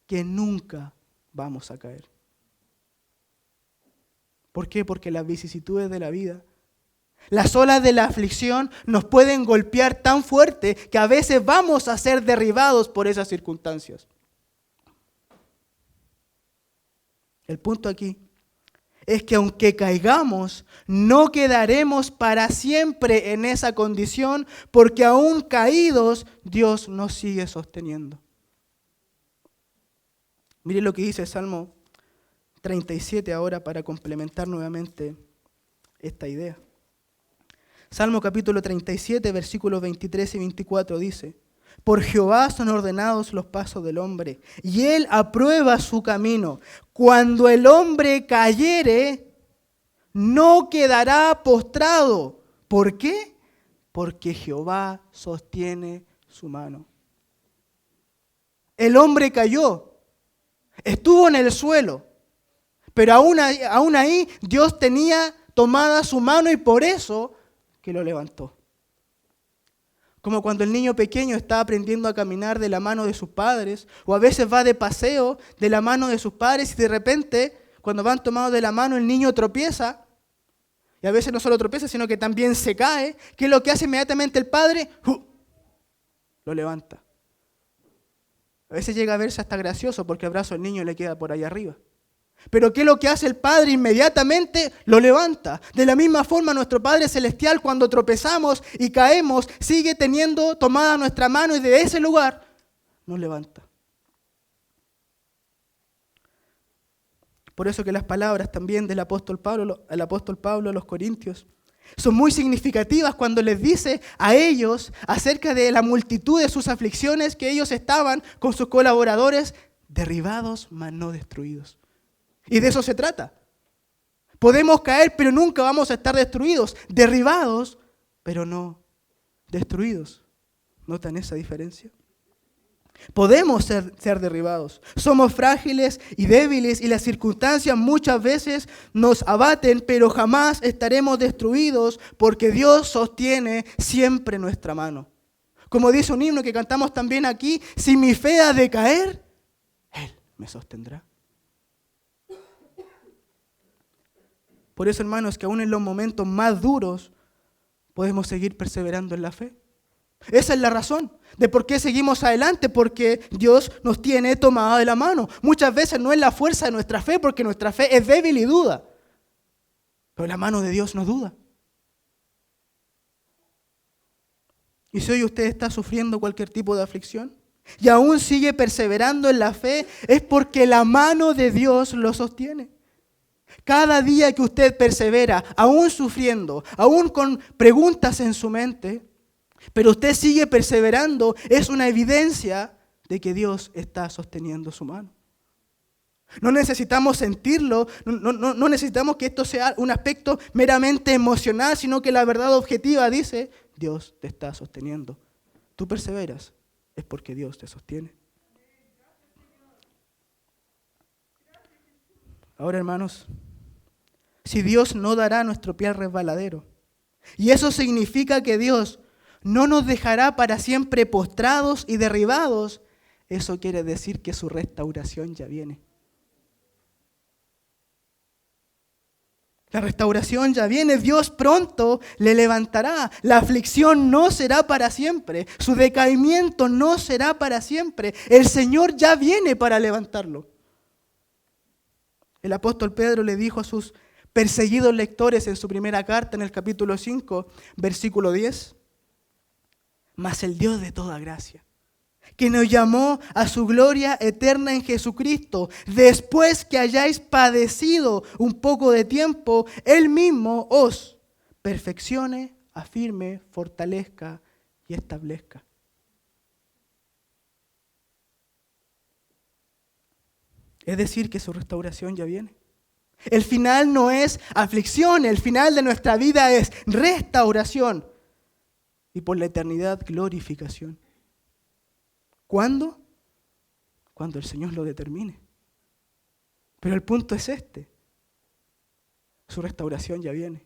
que nunca vamos a caer. ¿Por qué? Porque las vicisitudes de la vida, las olas de la aflicción nos pueden golpear tan fuerte que a veces vamos a ser derribados por esas circunstancias. El punto aquí es que aunque caigamos, no quedaremos para siempre en esa condición, porque aún caídos, Dios nos sigue sosteniendo. Mire lo que dice el Salmo 37 ahora para complementar nuevamente esta idea. Salmo capítulo 37, versículos 23 y 24 dice: Por Jehová son ordenados los pasos del hombre, y Él aprueba su camino. Cuando el hombre cayere, no quedará postrado. ¿Por qué? Porque Jehová sostiene su mano. El hombre cayó, estuvo en el suelo, pero aún ahí Dios tenía tomada su mano y por eso que lo levantó. Como cuando el niño pequeño está aprendiendo a caminar de la mano de sus padres, o a veces va de paseo de la mano de sus padres y de repente, cuando van tomados de la mano, el niño tropieza, y a veces no solo tropieza, sino que también se cae. ¿Qué es lo que hace inmediatamente el padre? Lo levanta. A veces llega a verse hasta gracioso porque el brazo del niño le queda por ahí arriba. Pero ¿qué es lo que hace el Padre? Inmediatamente lo levanta. De la misma forma, nuestro Padre Celestial, cuando tropezamos y caemos, sigue teniendo tomada nuestra mano y de ese lugar nos levanta. Por eso que las palabras también del apóstol Pablo a los Corintios son muy significativas cuando les dice a ellos acerca de la multitud de sus aflicciones que ellos estaban con sus colaboradores, derribados mas no destruidos. Y de eso se trata. Podemos caer, pero nunca vamos a estar destruidos. Derribados, pero no destruidos. ¿Notan esa diferencia? Podemos ser derribados. Somos frágiles y débiles y las circunstancias muchas veces nos abaten, pero jamás estaremos destruidos porque Dios sostiene siempre nuestra mano. Como dice un himno que cantamos también aquí, si mi fe ha de caer, Él me sostendrá. Por eso, hermanos, que aún en los momentos más duros podemos seguir perseverando en la fe. Esa es la razón de por qué seguimos adelante, porque Dios nos tiene tomada de la mano. Muchas veces no es la fuerza de nuestra fe, porque nuestra fe es débil y duda. Pero la mano de Dios no duda. Y si hoy usted está sufriendo cualquier tipo de aflicción y aún sigue perseverando en la fe, es porque la mano de Dios lo sostiene. Cada día que usted persevera, aún sufriendo, aún con preguntas en su mente, pero usted sigue perseverando, es una evidencia de que Dios está sosteniendo su mano. No necesitamos sentirlo, no necesitamos que esto sea un aspecto meramente emocional, sino que la verdad objetiva dice, Dios te está sosteniendo. Tú perseveras, es porque Dios te sostiene. Ahora, hermanos, si Dios no dará nuestro pie al resbaladero, y eso significa que Dios no nos dejará para siempre postrados y derribados, eso quiere decir que su restauración ya viene. La restauración ya viene, Dios pronto le levantará. La aflicción no será para siempre, su decaimiento no será para siempre. El Señor ya viene para levantarlo. El apóstol Pedro le dijo a sus perseguidos lectores en su primera carta, en el capítulo 5, versículo 10, mas el Dios de toda gracia, que nos llamó a su gloria eterna en Jesucristo, después que hayáis padecido un poco de tiempo, Él mismo os perfeccione, afirme, fortalezca y establezca. Es decir, que su restauración ya viene. El final no es aflicción, el final de nuestra vida es restauración y por la eternidad glorificación. ¿Cuándo? Cuando el Señor lo determine. Pero el punto es este. Su restauración ya viene.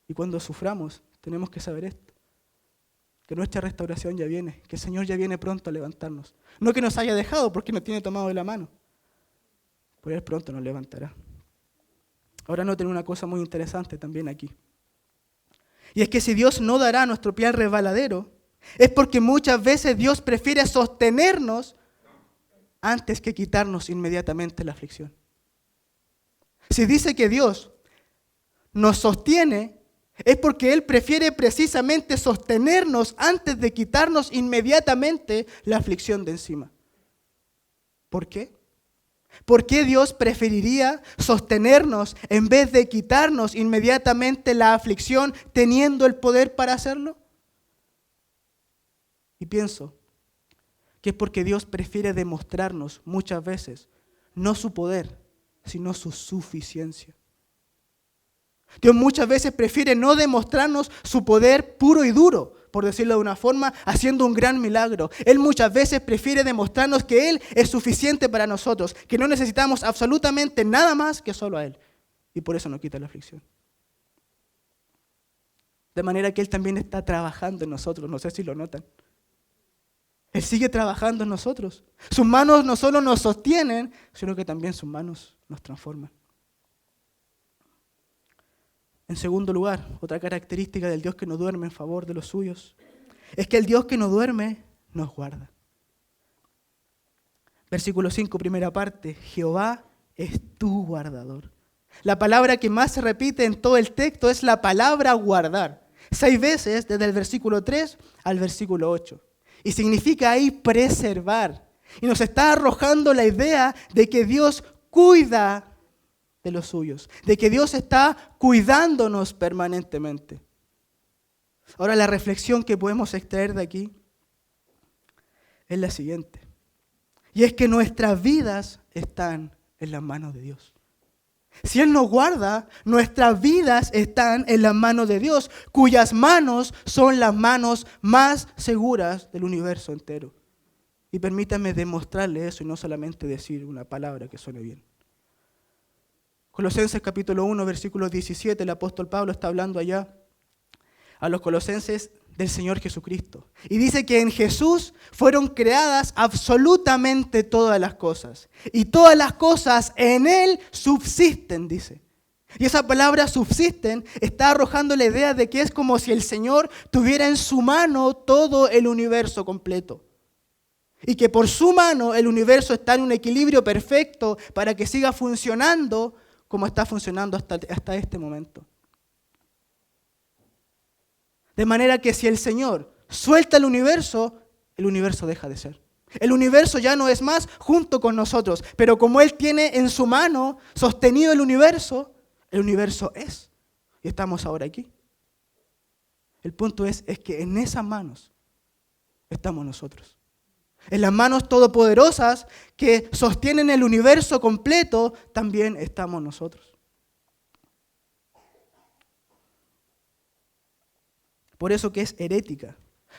Y cuando suframos, tenemos que saber esto. Que nuestra restauración ya viene. Que el Señor ya viene pronto a levantarnos. No que nos haya dejado porque nos tiene tomado de la mano. Pero Él pronto nos levantará. Ahora noten una cosa muy interesante también aquí. Y es que si Dios no dará nuestro pie al resbaladero, es porque muchas veces Dios prefiere sostenernos antes que quitarnos inmediatamente la aflicción. Si dice que Dios nos sostiene, es porque Él prefiere precisamente sostenernos antes de quitarnos inmediatamente la aflicción de encima. ¿Por qué? ¿Por qué Dios preferiría sostenernos en vez de quitarnos inmediatamente la aflicción teniendo el poder para hacerlo? Y pienso que es porque Dios prefiere demostrarnos muchas veces no su poder, sino su suficiencia. Dios muchas veces prefiere no demostrarnos su poder puro y duro, por decirlo de una forma, haciendo un gran milagro. Él muchas veces prefiere demostrarnos que Él es suficiente para nosotros, que no necesitamos absolutamente nada más que solo a Él. Y por eso nos quita la aflicción. De manera que Él también está trabajando en nosotros, no sé si lo notan. Él sigue trabajando en nosotros. Sus manos no solo nos sostienen, sino que también sus manos nos transforman. En segundo lugar, otra característica del Dios que no duerme en favor de los suyos, es que el Dios que no duerme nos guarda. Versículo 5, primera parte, Jehová es tu guardador. La palabra que más se repite en todo el texto es la palabra guardar. 6 veces desde el versículo 3 al versículo 8. Y significa ahí preservar. Y nos está arrojando la idea de que Dios cuida de los suyos, de que Dios está cuidándonos permanentemente. Ahora la reflexión que podemos extraer de aquí es la siguiente. Y es que nuestras vidas están en las manos de Dios. Si Él nos guarda, nuestras vidas están en las manos de Dios, cuyas manos son las manos más seguras del universo entero. Y permítanme demostrarle eso y no solamente decir una palabra que suene bien. Colosenses capítulo 1, versículo 17, el apóstol Pablo está hablando allá a los colosenses del Señor Jesucristo. Y dice que en Jesús fueron creadas absolutamente todas las cosas. Y todas las cosas en Él subsisten, dice. Y esa palabra subsisten está arrojando la idea de que es como si el Señor tuviera en su mano todo el universo completo. Y que por su mano el universo está en un equilibrio perfecto para que siga funcionando como está funcionando hasta este momento. De manera que si el Señor suelta el universo deja de ser. El universo ya no es más junto con nosotros, pero como Él tiene en su mano sostenido el universo es. Y estamos ahora aquí. El punto es que en esas manos estamos nosotros. En las manos todopoderosas que sostienen el universo completo, también estamos nosotros. Por eso que es herética.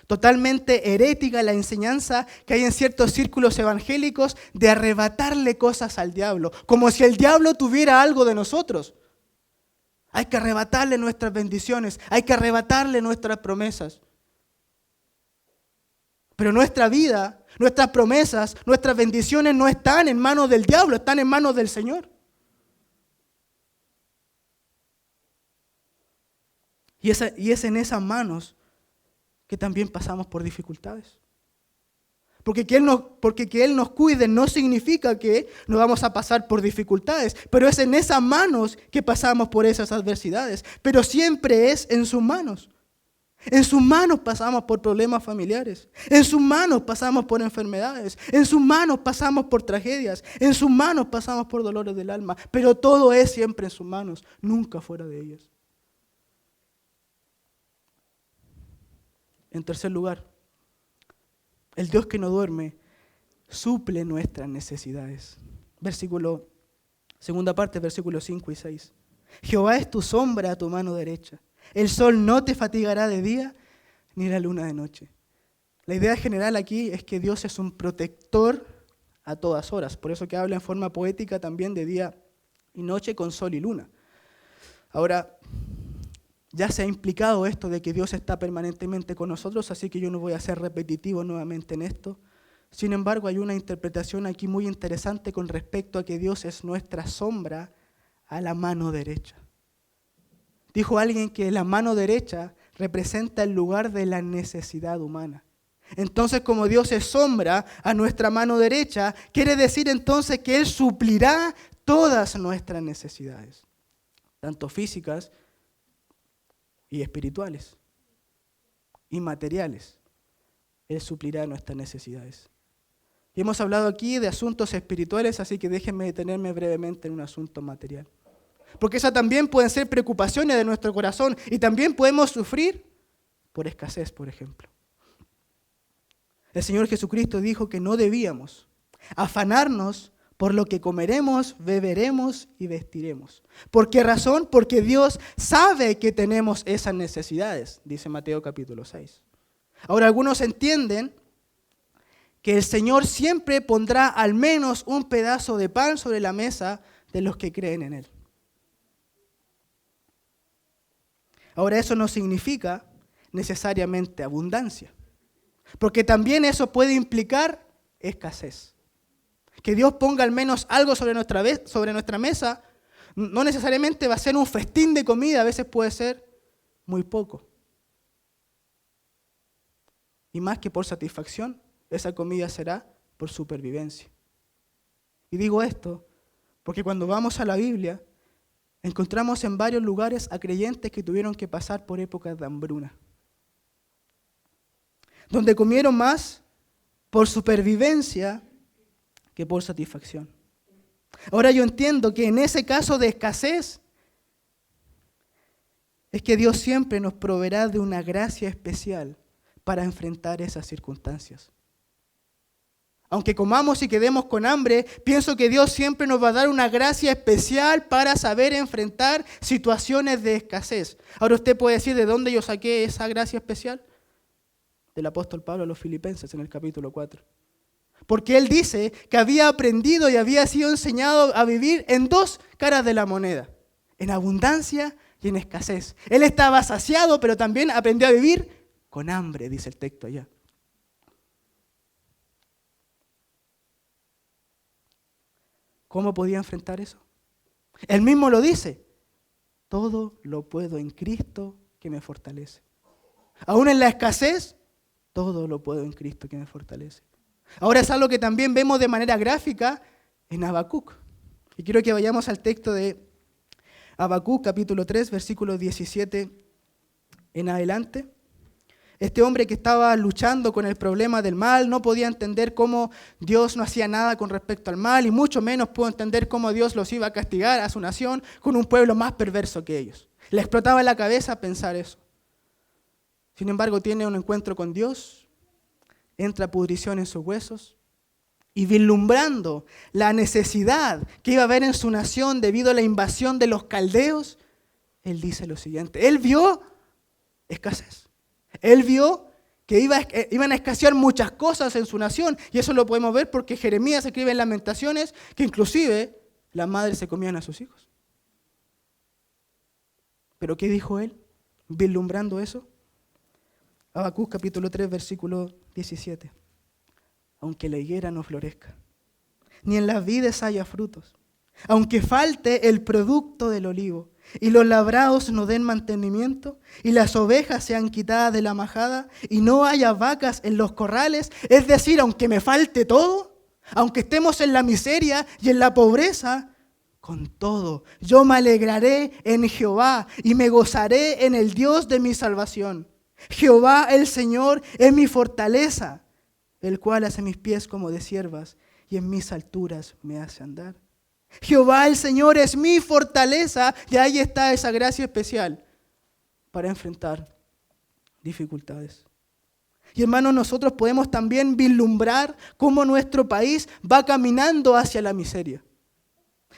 Totalmente herética la enseñanza que hay en ciertos círculos evangélicos de arrebatarle cosas al diablo, como si el diablo tuviera algo de nosotros. Hay que arrebatarle nuestras bendiciones, hay que arrebatarle nuestras promesas. Pero nuestra vida, nuestras promesas, nuestras bendiciones no están en manos del diablo, están en manos del Señor. Y es en esas manos que también pasamos por dificultades. Porque que Él nos cuide no significa que no vamos a pasar por dificultades, pero es en esas manos que pasamos por esas adversidades. Pero siempre es en sus manos. En sus manos pasamos por problemas familiares. En sus manos pasamos por enfermedades. En sus manos pasamos por tragedias. En sus manos pasamos por dolores del alma. Pero todo es siempre en sus manos, nunca fuera de ellas. En tercer lugar, el Dios que no duerme suple nuestras necesidades. Segunda parte, versículos 5 y 6. Jehová es tu sombra a tu mano derecha. El sol no te fatigará de día, ni la luna de noche. La idea general aquí es que Dios es un protector a todas horas. Por eso que habla en forma poética también de día y noche con sol y luna. Ahora, ya se ha implicado esto de que Dios está permanentemente con nosotros, así que yo no voy a ser repetitivo nuevamente en esto. Sin embargo, hay una interpretación aquí muy interesante con respecto a que Dios es nuestra sombra a la mano derecha. Dijo alguien que la mano derecha representa el lugar de la necesidad humana. Entonces, como Dios es sombra a nuestra mano derecha, quiere decir entonces que Él suplirá todas nuestras necesidades, tanto físicas y espirituales y materiales. Él suplirá nuestras necesidades. Y hemos hablado aquí de asuntos espirituales, así que déjenme detenerme brevemente en un asunto material. Porque esas también pueden ser preocupaciones de nuestro corazón y también podemos sufrir por escasez, por ejemplo. El Señor Jesucristo dijo que no debíamos afanarnos por lo que comeremos, beberemos y vestiremos. ¿Por qué razón? Porque Dios sabe que tenemos esas necesidades, dice Mateo capítulo 6. Ahora, algunos entienden que el Señor siempre pondrá al menos un pedazo de pan sobre la mesa de los que creen en Él. Ahora, eso no significa necesariamente abundancia, porque también eso puede implicar escasez. Que Dios ponga al menos algo sobre nuestra mesa, no necesariamente va a ser un festín de comida, a veces puede ser muy poco. Y más que por satisfacción, esa comida será por supervivencia. Y digo esto porque cuando vamos a la Biblia, encontramos en varios lugares a creyentes que tuvieron que pasar por épocas de hambruna, donde comieron más por supervivencia que por satisfacción. Ahora yo entiendo que en ese caso de escasez es que Dios siempre nos proveerá de una gracia especial para enfrentar esas circunstancias. Aunque comamos y quedemos con hambre, pienso que Dios siempre nos va a dar una gracia especial para saber enfrentar situaciones de escasez. Ahora usted puede decir, ¿de dónde yo saqué esa gracia especial? Del apóstol Pablo a los Filipenses en el capítulo 4. Porque él dice que había aprendido y había sido enseñado a vivir en dos caras de la moneda, en abundancia y en escasez. Él estaba saciado, pero también aprendió a vivir con hambre, dice el texto allá. ¿Cómo podía enfrentar eso? Él mismo lo dice. Todo lo puedo en Cristo que me fortalece. Aún en la escasez, todo lo puedo en Cristo que me fortalece. Ahora es algo que también vemos de manera gráfica en Habacuc. Y quiero que vayamos al texto de Habacuc capítulo 3, versículo 17 en adelante. Este hombre que estaba luchando con el problema del mal no podía entender cómo Dios no hacía nada con respecto al mal y mucho menos pudo entender cómo Dios los iba a castigar a su nación con un pueblo más perverso que ellos. Le explotaba en la cabeza pensar eso. Sin embargo, tiene un encuentro con Dios, entra pudrición en sus huesos y vislumbrando la necesidad que iba a haber en su nación debido a la invasión de los caldeos, él dice lo siguiente, él vio escasez. Él vio que iban a escasear muchas cosas en su nación y eso lo podemos ver porque Jeremías escribe en Lamentaciones que inclusive las madres se comían a sus hijos. ¿Pero qué dijo él vislumbrando eso? Habacuc capítulo 3 versículo 17. Aunque la higuera no florezca, ni en las vides haya frutos, aunque falte el producto del olivo, y los labrados no den mantenimiento, y las ovejas sean quitadas de la majada, y no haya vacas en los corrales, es decir, aunque me falte todo, aunque estemos en la miseria y en la pobreza, con todo, yo me alegraré en Jehová, y me gozaré en el Dios de mi salvación. Jehová el Señor es mi fortaleza, el cual hace mis pies como de ciervas, y en mis alturas me hace andar. Jehová el Señor es mi fortaleza y ahí está esa gracia especial para enfrentar dificultades. Y hermanos, nosotros podemos también vislumbrar cómo nuestro país va caminando hacia la miseria.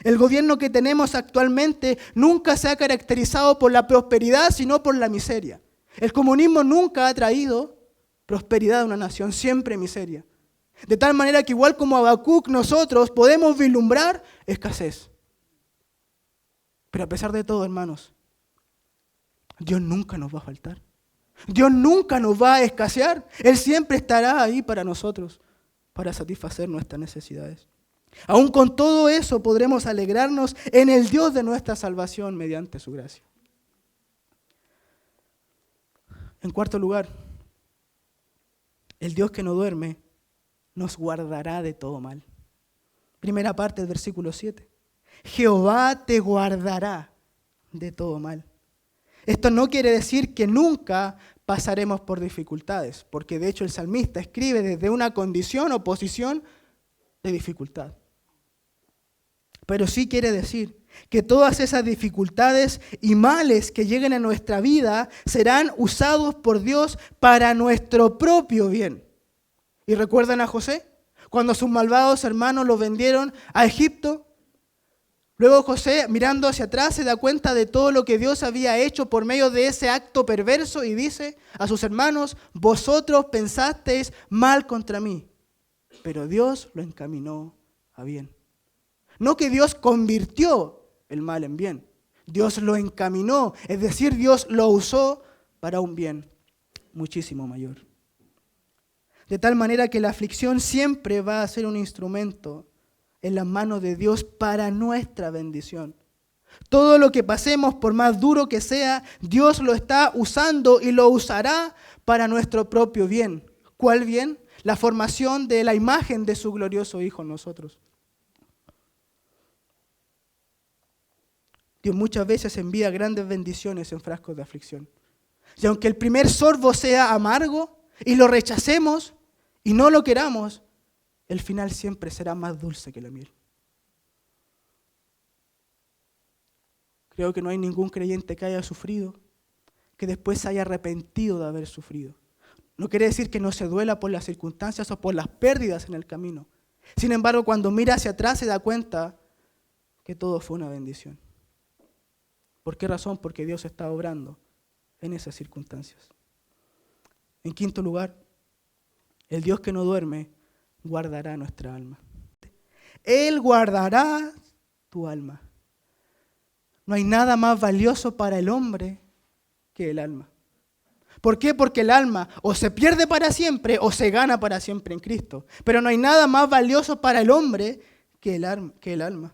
El gobierno que tenemos actualmente nunca se ha caracterizado por la prosperidad, sino por la miseria. El comunismo nunca ha traído prosperidad a una nación, siempre miseria. De tal manera que igual como Habacuc nosotros podemos vislumbrar escasez. Pero a pesar de todo, hermanos, Dios nunca nos va a faltar. Dios nunca nos va a escasear. Él siempre estará ahí para nosotros, para satisfacer nuestras necesidades. Aún con todo eso podremos alegrarnos en el Dios de nuestra salvación mediante su gracia. En cuarto lugar, el Dios que no duerme nos guardará de todo mal. Primera parte del versículo 7. Jehová te guardará de todo mal. Esto no quiere decir que nunca pasaremos por dificultades, porque de hecho el salmista escribe desde una condición o posición de dificultad. Pero sí quiere decir que todas esas dificultades y males que lleguen a nuestra vida serán usados por Dios para nuestro propio bien. ¿Y recuerdan a José? Cuando sus malvados hermanos lo vendieron a Egipto. Luego José, mirando hacia atrás, se da cuenta de todo lo que Dios había hecho por medio de ese acto perverso y dice a sus hermanos, vosotros pensasteis mal contra mí, pero Dios lo encaminó a bien. No que Dios convirtió el mal en bien, Dios lo encaminó, es decir, Dios lo usó para un bien muchísimo mayor. De tal manera que la aflicción siempre va a ser un instrumento en las manos de Dios para nuestra bendición. Todo lo que pasemos, por más duro que sea, Dios lo está usando y lo usará para nuestro propio bien. ¿Cuál bien? La formación de la imagen de su glorioso Hijo en nosotros. Dios muchas veces envía grandes bendiciones en frascos de aflicción. Y aunque el primer sorbo sea amargo y lo rechacemos y no lo queramos, el final siempre será más dulce que la miel. Creo que no hay ningún creyente que haya sufrido, que después se haya arrepentido de haber sufrido. No quiere decir que no se duela por las circunstancias o por las pérdidas en el camino. Sin embargo, cuando mira hacia atrás se da cuenta que todo fue una bendición. ¿Por qué razón? Porque Dios está obrando en esas circunstancias. En quinto lugar, el Dios que no duerme guardará nuestra alma. Él guardará tu alma. No hay nada más valioso para el hombre que el alma. ¿Por qué? Porque el alma o se pierde para siempre o se gana para siempre en Cristo. Pero no hay nada más valioso para el hombre que el alma.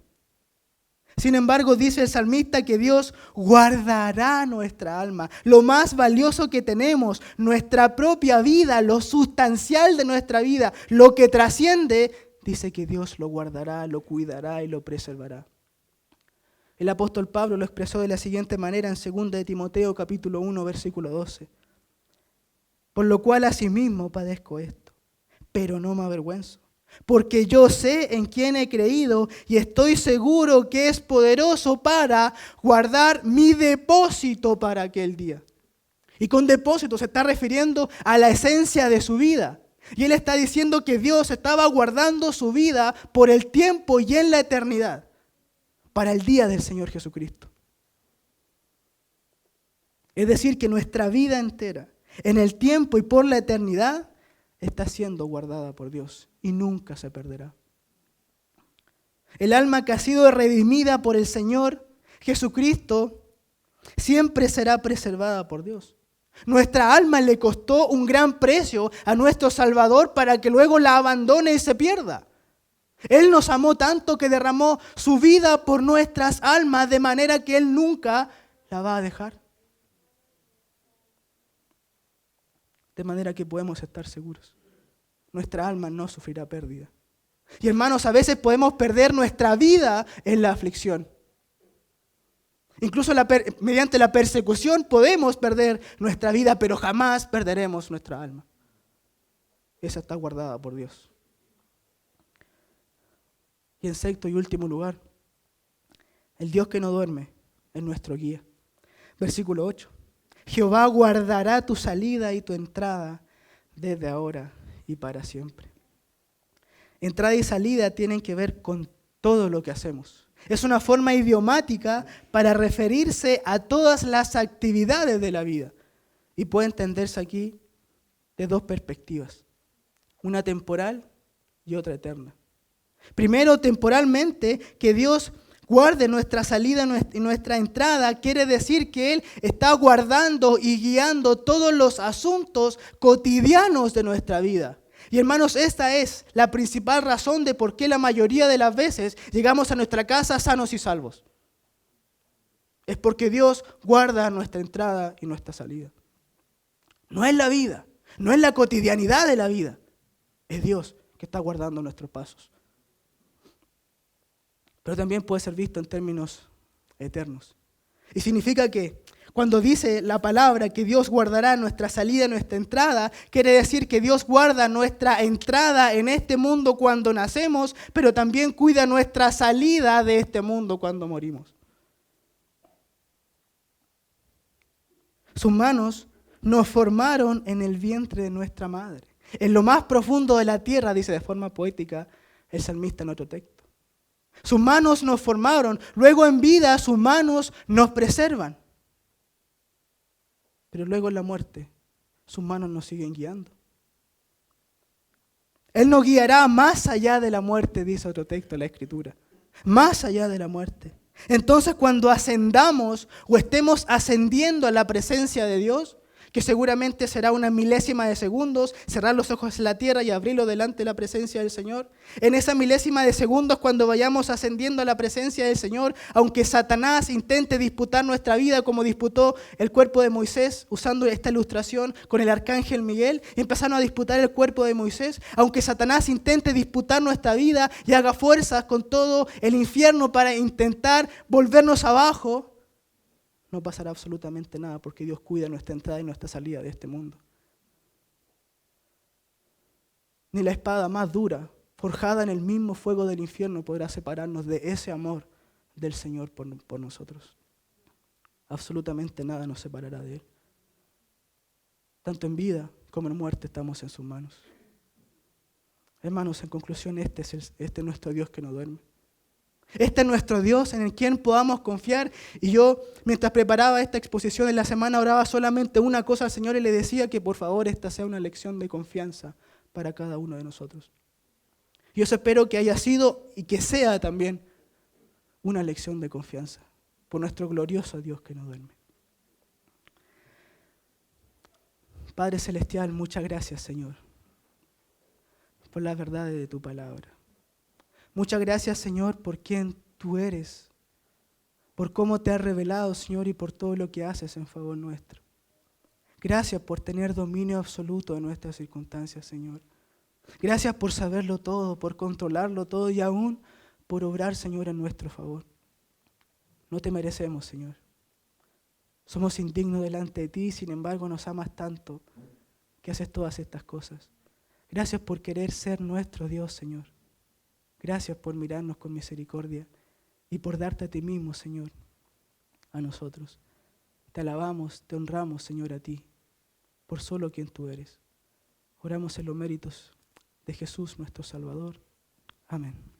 Sin embargo, dice el salmista que Dios guardará nuestra alma. Lo más valioso que tenemos, nuestra propia vida, lo sustancial de nuestra vida, lo que trasciende, dice que Dios lo guardará, lo cuidará y lo preservará. El apóstol Pablo lo expresó de la siguiente manera en 2 de Timoteo capítulo 1, versículo 12. Por lo cual asimismo padezco esto, pero no me avergüenzo, porque yo sé en quién he creído y estoy seguro que es poderoso para guardar mi depósito para aquel día. Y con depósito se está refiriendo a la esencia de su vida. Y él está diciendo que Dios estaba guardando su vida por el tiempo y en la eternidad, para el día del Señor Jesucristo. Es decir, que nuestra vida entera, en el tiempo y por la eternidad, está siendo guardada por Dios y nunca se perderá. El alma que ha sido redimida por el Señor Jesucristo siempre será preservada por Dios. Nuestra alma le costó un gran precio a nuestro Salvador para que luego la abandone y se pierda. Él nos amó tanto que derramó su vida por nuestras almas de manera que Él nunca la va a dejar. De manera que podemos estar seguros. Nuestra alma no sufrirá pérdida. Y hermanos, a veces podemos perder nuestra vida en la aflicción. Incluso mediante la persecución podemos perder nuestra vida, pero jamás perderemos nuestra alma. Esa está guardada por Dios. Y en sexto y último lugar, el Dios que no duerme es nuestro guía. Versículo 8. Jehová guardará tu salida y tu entrada desde ahora y para siempre. Entrada y salida tienen que ver con todo lo que hacemos. Es una forma idiomática para referirse a todas las actividades de la vida. Y puede entenderse aquí de dos perspectivas. Una temporal y otra eterna. Primero, temporalmente, que Dios guarde nuestra salida y nuestra entrada, quiere decir que Él está guardando y guiando todos los asuntos cotidianos de nuestra vida. Y hermanos, esta es la principal razón de por qué la mayoría de las veces llegamos a nuestra casa sanos y salvos. Es porque Dios guarda nuestra entrada y nuestra salida. No es la vida, no es la cotidianidad de la vida. Es Dios que está guardando nuestros pasos. Pero también puede ser visto en términos eternos. Y significa que cuando dice la palabra que Dios guardará nuestra salida y nuestra entrada, quiere decir que Dios guarda nuestra entrada en este mundo cuando nacemos, pero también cuida nuestra salida de este mundo cuando morimos. Sus manos nos formaron en el vientre de nuestra madre. En lo más profundo de la tierra, dice de forma poética el salmista en otro texto. Sus manos nos formaron, luego en vida sus manos nos preservan. Pero luego en la muerte, sus manos nos siguen guiando. Él nos guiará más allá de la muerte, dice otro texto de la Escritura. Más allá de la muerte. Entonces cuando ascendamos o estemos ascendiendo a la presencia de Dios, que seguramente será una milésima de segundos, cerrar los ojos en la tierra y abrirlo delante de la presencia del Señor. En esa milésima de segundos, cuando vayamos ascendiendo a la presencia del Señor, aunque Satanás intente disputar nuestra vida como disputó el cuerpo de Moisés, usando esta ilustración con el arcángel Miguel, empezaron a disputar el cuerpo de Moisés, aunque Satanás intente disputar nuestra vida y haga fuerzas con todo el infierno para intentar volvernos abajo, no pasará absolutamente nada porque Dios cuida nuestra entrada y nuestra salida de este mundo. Ni la espada más dura, forjada en el mismo fuego del infierno, podrá separarnos de ese amor del Señor por nosotros. Absolutamente nada nos separará de Él. Tanto en vida como en muerte estamos en sus manos. Hermanos, en conclusión, este es nuestro Dios que no duerme. Este es nuestro Dios en el quien podamos confiar. Y yo, mientras preparaba esta exposición en la semana, oraba solamente una cosa al Señor y le decía que por favor esta sea una lección de confianza para cada uno de nosotros. Yo espero que haya sido y que sea también una lección de confianza por nuestro glorioso Dios que no duerme. Padre Celestial, muchas gracias, Señor, por las verdades de tu palabra. Muchas gracias, Señor, por quien tú eres, por cómo te has revelado, Señor, y por todo lo que haces en favor nuestro. Gracias por tener dominio absoluto de nuestras circunstancias, Señor. Gracias por saberlo todo, por controlarlo todo y aún por obrar, Señor, en nuestro favor. No te merecemos, Señor. Somos indignos delante de ti, sin embargo nos amas tanto que haces todas estas cosas. Gracias por querer ser nuestro Dios, Señor. Gracias por mirarnos con misericordia y por darte a ti mismo, Señor, a nosotros. Te alabamos, te honramos, Señor, a ti, por solo quien tú eres. Oramos en los méritos de Jesús, nuestro Salvador. Amén.